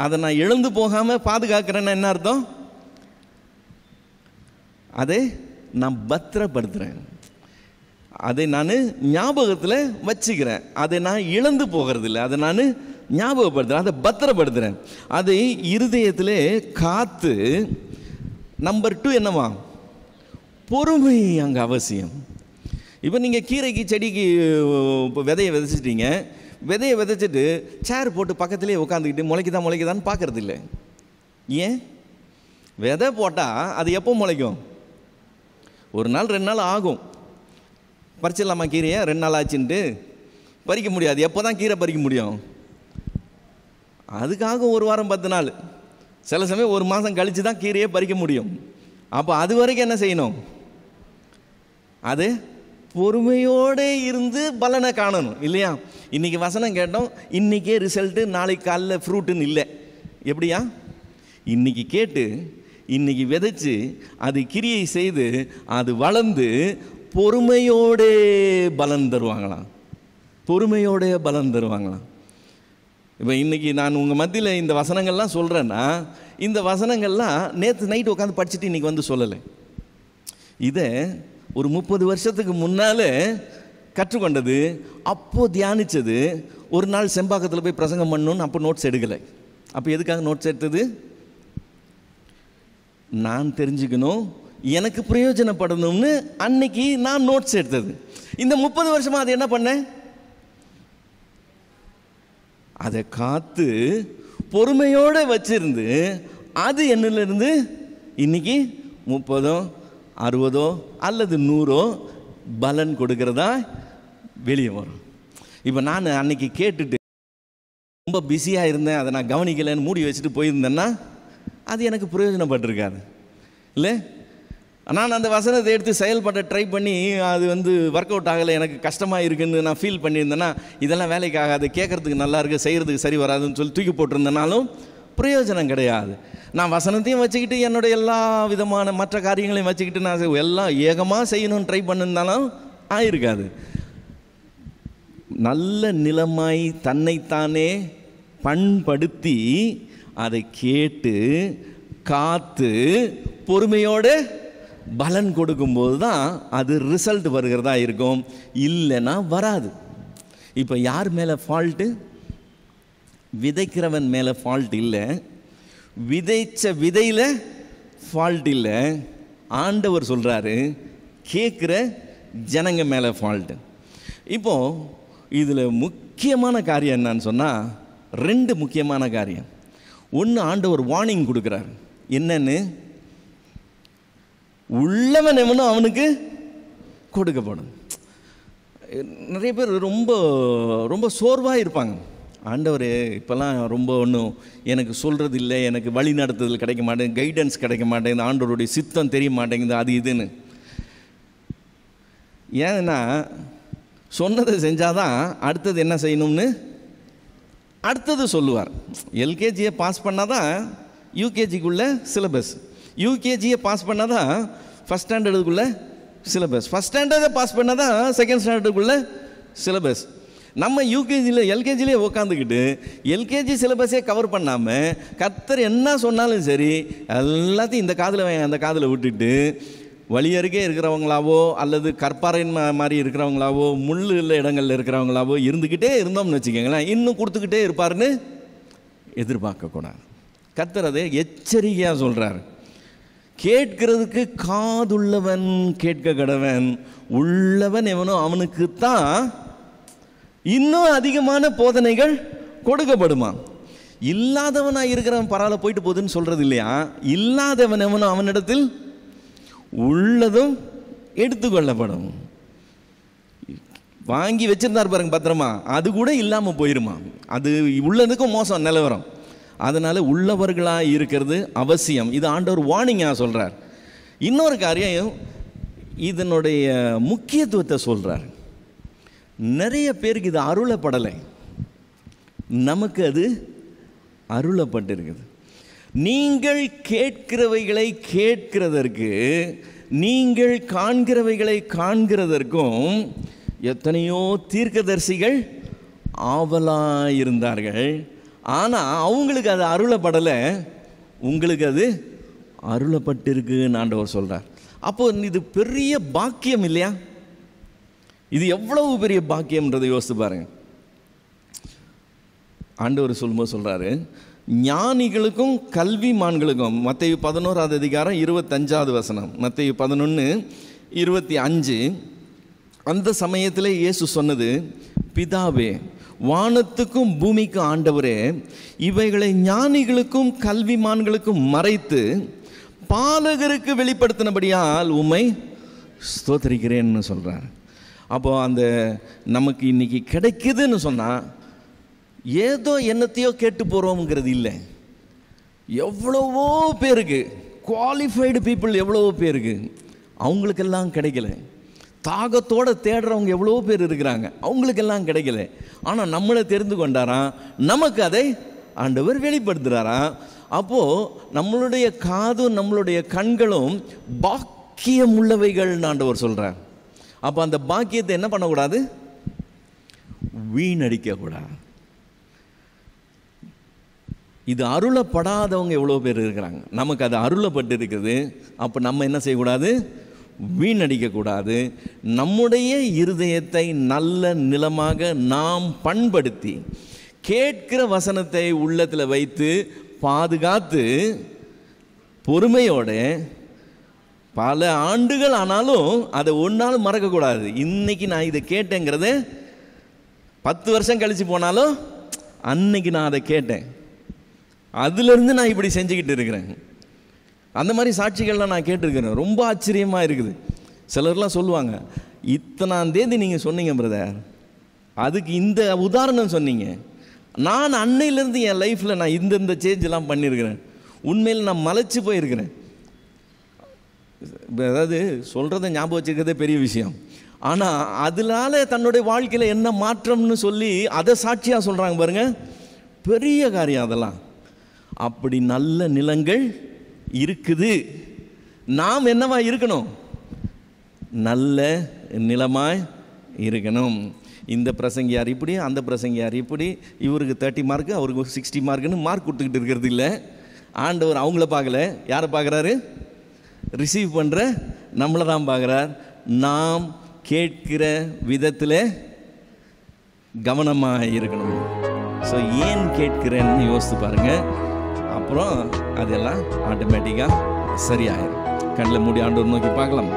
அதை நான் இழந்து போகாமல் பாதுகாக்கிறேன்னு என்ன அர்த்தம், அதை நான் பத்திரப்படுத்துகிறேன், அதை நான் ஞாபகத்தில் வச்சுக்கிறேன், அதை நான் இழந்து போகிறதில்லை, அதை நான் ஞாபகப்படுத்துகிறேன், அதை பத்திரப்படுத்துகிறேன், அதை இருதயத்தில் காத்து. நம்பர் 2 என்னவா, பொறுமை அங்கே அவசியம். இப்போ நீங்கள் கீரைக்கு செடிக்கு இப்போ விதையை விதைச்சிட்டீங்க, விதையை விதைச்சிட்டு சேர் போட்டு பக்கத்துலேயே உட்காந்துக்கிட்டு முளைக்குதான்னு பார்க்கறது இல்லை. ஏன், விதை போட்டால் அது எப்போ முளைக்கும், 1 நாள் 2 நாள் ஆகும். பறிச்சிடலாமா கீரையை, 2 நாள் ஆச்சுன்ட்டு பறிக்க முடியாது. எப்போ தான் கீரை பறிக்க முடியும், அதுக்காக 1 வாரம் 10 நாள், சில சமயம் 1 மாதம் கழித்து தான் கீரையை பறிக்க முடியும். அப்போ அது வரைக்கும் என்ன செய்யணும், அது பொறுமையோடு இருந்து பலனை காணணும் இல்லையா. இன்றைக்கி வசனம் கேட்டோம், இன்றைக்கே ரிசல்ட்டு, நாளைக்கு காலையில் ஃப்ரூட்டுன்னு இல்லை. எப்படியா, இன்றைக்கி கேட்டு இன்றைக்கி விதைச்சி அது கிரியை செய்து அது வளர்ந்து பொறுமையோடே பலன் தருவாங்களாம், பொறுமையோடே பலன் தருவாங்களாம். இப்போ இன்றைக்கி நான் உங்கள் மத்தியில் இந்த வசனங்கள்லாம் சொல்கிறேன்னா, இந்த வசனங்கள்லாம் நேற்று நைட்டு உட்காந்து படிச்சுட்டு இன்றைக்கி வந்து சொல்லலை. இதை ஒரு 30 வருஷத்துக்கு முன்னால் கற்றுக்கொண்டது, அப்போது தியானித்தது. ஒரு நாள் செம்பாக்கத்தில் போய் பிரசங்கம் பண்ணணுன்னு அப்போ நோட்ஸ் எடுக்கலை. அப்போ எதுக்காக நோட்ஸ் எடுத்தது, நான் தெரிஞ்சுக்கணும், எனக்கு பிரயோஜனப்படணும்னு அன்னைக்கு நான் நோட்ஸ் எடுத்தது. இந்த 30 வருஷமாக அது என்ன பண்ணேன், அதை காத்து பொறுமையோடு வச்சிருந்து அது என்னிலிருந்து இன்னைக்கு 30, 60 அல்லது 100 பலன் கொடுக்கிறதா வெளியே வரும். இப்போ நான் அன்னைக்கு கேட்டுட்டு ரொம்ப பிஸியாக இருந்தேன், அதை நான் கவனிக்கலைன்னு மூடி வச்சுட்டு போயிருந்தேன்னா அது எனக்கு பிரயோஜனப்பட்டிருக்காது இல்லை. நான் அந்த வசனத்தை எடுத்து செயல்பட ட்ரை பண்ணி அது ஒர்க் அவுட் ஆகலை, எனக்கு கஷ்டமாக இருக்குன்னு நான் ஃபீல் பண்ணியிருந்தேன்னா இதெல்லாம் வேலைக்கு ஆகாது, கேட்குறதுக்கு நல்லா இருக்குது, செய்கிறதுக்கு சரி வராதுன்னு சொல்லி தூக்கி போட்டிருந்தனாலும் பிரயோஜனம் கிடையாது. நான் வசனத்தையும் வச்சுக்கிட்டு என்னுடைய எல்லா விதமான மற்ற காரியங்களையும் வச்சுக்கிட்டு நான் எல்லாம் ஏகமாக செய்யணும்னு ட்ரை பண்ணியிருந்தாலும் ஆயிருக்காது. நல்ல நிலமாய் தன்னைத்தானே பண்படுத்தி அதை கேட்டு காத்து பொறுமையோடு பலன் கொடுக்கும்போது தான் அது ரிசல்ட் வருகிறதா இருக்கும், இல்லைன்னா வராது. இப்போ யார் மேலே ஃபால்ட்டு, விதைக்கிறவன் மேலே ஃபால்ட் இல்லை, விதைச்ச விதையில் ஃபால்ட் இல்லை. ஆண்டவர் சொல்கிறாரு கேட்குற ஜனங்க மேலே ஃபால்ட்டு. இப்போது இதில் முக்கியமான காரியம் என்னன்னு சொன்னால் 2 முக்கியமான காரியம். ஒன்று, ஆண்டவர் வார்னிங் கொடுக்குறார். என்னன்னு, உள்ளவன் எவனும் அவனுக்கு கொடுக்கப்படும். நிறைய பேர் ரொம்ப ரொம்ப சோர்வாக இருப்பாங்க. ஆண்டவர் இப்போல்லாம் ரொம்ப ஒன்றும் எனக்கு சொல்கிறது இல்லை, எனக்கு வழி நடத்துதல் கிடைக்க மாட்டேங்குது, கைடன்ஸ் கிடைக்க மாட்டேங்குது, ஆண்டவருடைய சித்தம் தெரிய மாட்டேங்குது, அது இதுன்னு. ஏன்னா சொன்னதை செஞ்சாதான் அடுத்தது என்ன செய்யணும்னு அடுத்தது சொல்லுவார். எல்கேஜியை பாஸ் பண்ணால் தான் யூகேஜிக்குள்ளே சிலபஸ், யூகேஜியை பாஸ் பண்ணால் தான் ஃபஸ்ட் ஸ்டாண்டர்டுக்குள்ளே சிலபஸ், ஃபஸ்ட் ஸ்டாண்டர்டை பாஸ் பண்ணால் தான் செகண்ட் ஸ்டாண்டர்டுக்குள்ளே சிலபஸ். நம்ம யூகேஜியில் எல்கேஜிலே உட்காந்துக்கிட்டு எல்கேஜி சிலபஸே கவர் பண்ணாமல் கர்த்தர் என்ன சொன்னாலும் சரி எல்லாத்தையும் இந்த காதில் அந்த காதில் விட்டுட்டு வழியருகே இருக்கிறவங்களாவோ அல்லது கற்பாறையின் மாதிரி இருக்கிறவங்களாவோ முள் உள்ள இடங்களில் இருக்கிறவங்களாவோ இருந்துக்கிட்டே இருந்தோம்னு வச்சுக்கோங்களேன், இன்னும் கொடுத்துக்கிட்டே இருப்பாருன்னு எதிர்பார்க்கக்கூடாது. கர்த்தர் அதை எச்சரிக்கையாக சொல்கிறார். கேட்கிறதுக்கு காதுள்ளவன் கேட்க கடவன், உள்ளவன் எவனோ அவனுக்குத்தான் இன்னும் அதிகமான போதனைகள் கொடுக்கப்படுமா. இல்லாதவனாக இருக்கிறவன் பரவாயில்ல போயிட்டு போகுதுன்னு சொல்கிறது இல்லையா, இல்லாதவன் எவனோ அவனிடத்தில் உள்ளதும் எடுத்துக்கொள்ளப்படும். வாங்கி வச்சிருந்தார் பாருங்க பத்திரமா, அது கூட இல்லாமல் போயிருமா. அது உள்ளதுக்கும் மோசம் நிலவரம். அதனால் உள்ளவர்களாக இருக்கிறது அவசியம். இது ஆண்டவர் வார்னிங்காக சொல்கிறார். இன்னொரு காரியம், இதனுடைய முக்கியத்துவத்தை சொல்கிறார். நிறைய பேருக்கு இது அருளப்படலை, நமக்கு அது அருளப்பட்டிருக்குது. நீங்கள் கேட்கிறவைகளை கேட்கிறதற்கு, நீங்கள் காண்கிறவைகளை காண்கிறதற்கும் எத்தனையோ தீர்க்கதரிசிகள் ஆவலாயிருந்தார்கள். ஆனால் அவங்களுக்கு அது அருளப்படலை, உங்களுக்கு அது அருளப்பட்டிருக்குன்னு ஆண்டவர் சொல்கிறார். அப்போ இது பெரிய பாக்கியம் இல்லையா? இது எவ்வளவு பெரிய பாக்கியம்ன்றதை யோசித்து பாருங்க. ஆண்டவர் சொல்லும்போது சொல்கிறாரு, ஞானிகளுக்கும் கல்விமான்களுக்கும், மத்தேயு 11:25 மத்தேயு 11:25. அந்த சமயத்தில் இயேசு சொன்னது, பிதாவே, வானத்துக்கும் பூமிக்கும் ஆண்டவரே, இவைகளை ஞானிகளுக்கும் கல்விமான்களுக்கும் மறைத்து பாலகருக்கு வெளிப்படுத்தினபடியால் உம்மை ஸ்தோத்திரிக்கிறேன்னு சொல்கிறார். அப்போ அந்த நமக்கு இன்னைக்கு கிடைக்குதுன்னு சொன்னால் ஏதோ என்னத்தையோ கேட்டு போகிறோங்கிறது இல்லை. எவ்வளவோ பேருக்கு, குவாலிஃபைடு பீப்புள் எவ்வளவோ பேருக்கு அவங்களுக்கெல்லாம் கிடைக்கல. தாகத்தோடு தேடுறவங்க எவ்வளோ பேர் இருக்கிறாங்க, அவங்களுக்கெல்லாம் கிடைக்கல. ஆனால் நம்மளை தெரிந்து கொண்டாராம், நமக்கு அதை ஆண்டவர் வெளிப்படுத்துகிறாராம். அப்போது நம்மளுடைய காதும் நம்மளுடைய கண்களும் பாக்கியம் உள்ளவைகள்னு ஆண்டவர் சொல்கிறார். அப்போ அந்த பாக்கியத்தை என்ன பண்ணக்கூடாது? வீணடிக்கக்கூடாது. இது அருளப்படாதவங்க எவ்வளோ பேர் இருக்கிறாங்க, நமக்கு அது அருளப்பட்டு இருக்குது. அப்போ நம்ம என்ன செய்யக்கூடாது? வீணடிக்கக்கூடாது. நம்முடைய இருதயத்தை நல்ல நிலமாக நாம் பண்படுத்தி கேட்கிற வசனத்தை உள்ளத்தில் வைத்து பாதுகாத்து பொறுமையோட பல ஆண்டுகள் ஆனாலும் அதை ஒன்றாலும் மறக்கக்கூடாது. இன்றைக்கி நான் இதை கேட்டேங்கிறத 10 வருஷம் கழித்து போனாலும் அன்னைக்கு நான் அதை கேட்டேன், அதிலிருந்து நான் இப்படி செஞ்சுக்கிட்டு இருக்கிறேன். அந்த மாதிரி சாட்சிகள்லாம் நான் கேட்டிருக்கிறேன். ரொம்ப ஆச்சரியமாக இருக்குது. சிலர்லாம் சொல்லுவாங்க, இத்தனாம் தேதி நீங்கள் சொன்னீங்க பிரதர், அதுக்கு இந்த உதாரணம் சொன்னீங்க, நான் அன்னையிலேருந்து என் லைஃப்பில் நான் இந்த சேஞ்செலாம் பண்ணியிருக்கிறேன், உண்மையில் நான் மலைச்சு போயிருக்கிறேன். அதாவது சொல்கிறத ஞாபகம் வச்சுக்கிறதே பெரிய விஷயம். ஆனால் அதனால தன்னுடைய வாழ்க்கையில் என்ன மாற்றம்னு சொல்லி அதை சாட்சியாக சொல்கிறாங்க பாருங்கள், பெரிய காரியம் அதெல்லாம். அப்படி நல்ல நிலங்கள் இருக்குது. நாம் என்னவா இருக்கணும்? நல்ல நிலமாய் இருக்கணும். இந்த பிரசங்கியார் இப்படி, அந்த பிரசங்கியார் இப்படி, இவருக்கு 30 மார்க்கு அவருக்கு 60 மார்க்குன்னு மார்க் கொடுத்துக்கிட்டு இருக்கிறது இல்லை. ஆண்டவர் அவங்கள பார்க்கல, யாரை பார்க்குறாரு? ரிசீவ் பண்ணுற நம்மளை தான் பார்க்குறார். நாம் கேட்கிற விதத்தில் கவனமாக இருக்கணும். ஸோ ஏன் கேட்கிறேன்னு யோசித்து பாருங்கள். அப்புறம் அதெல்லாம் ஆட்டோமேட்டிக்காக சரியாயிடும். கண்ணில் மூடி ஆண்டவர் நோக்கி பார்க்கலாம்.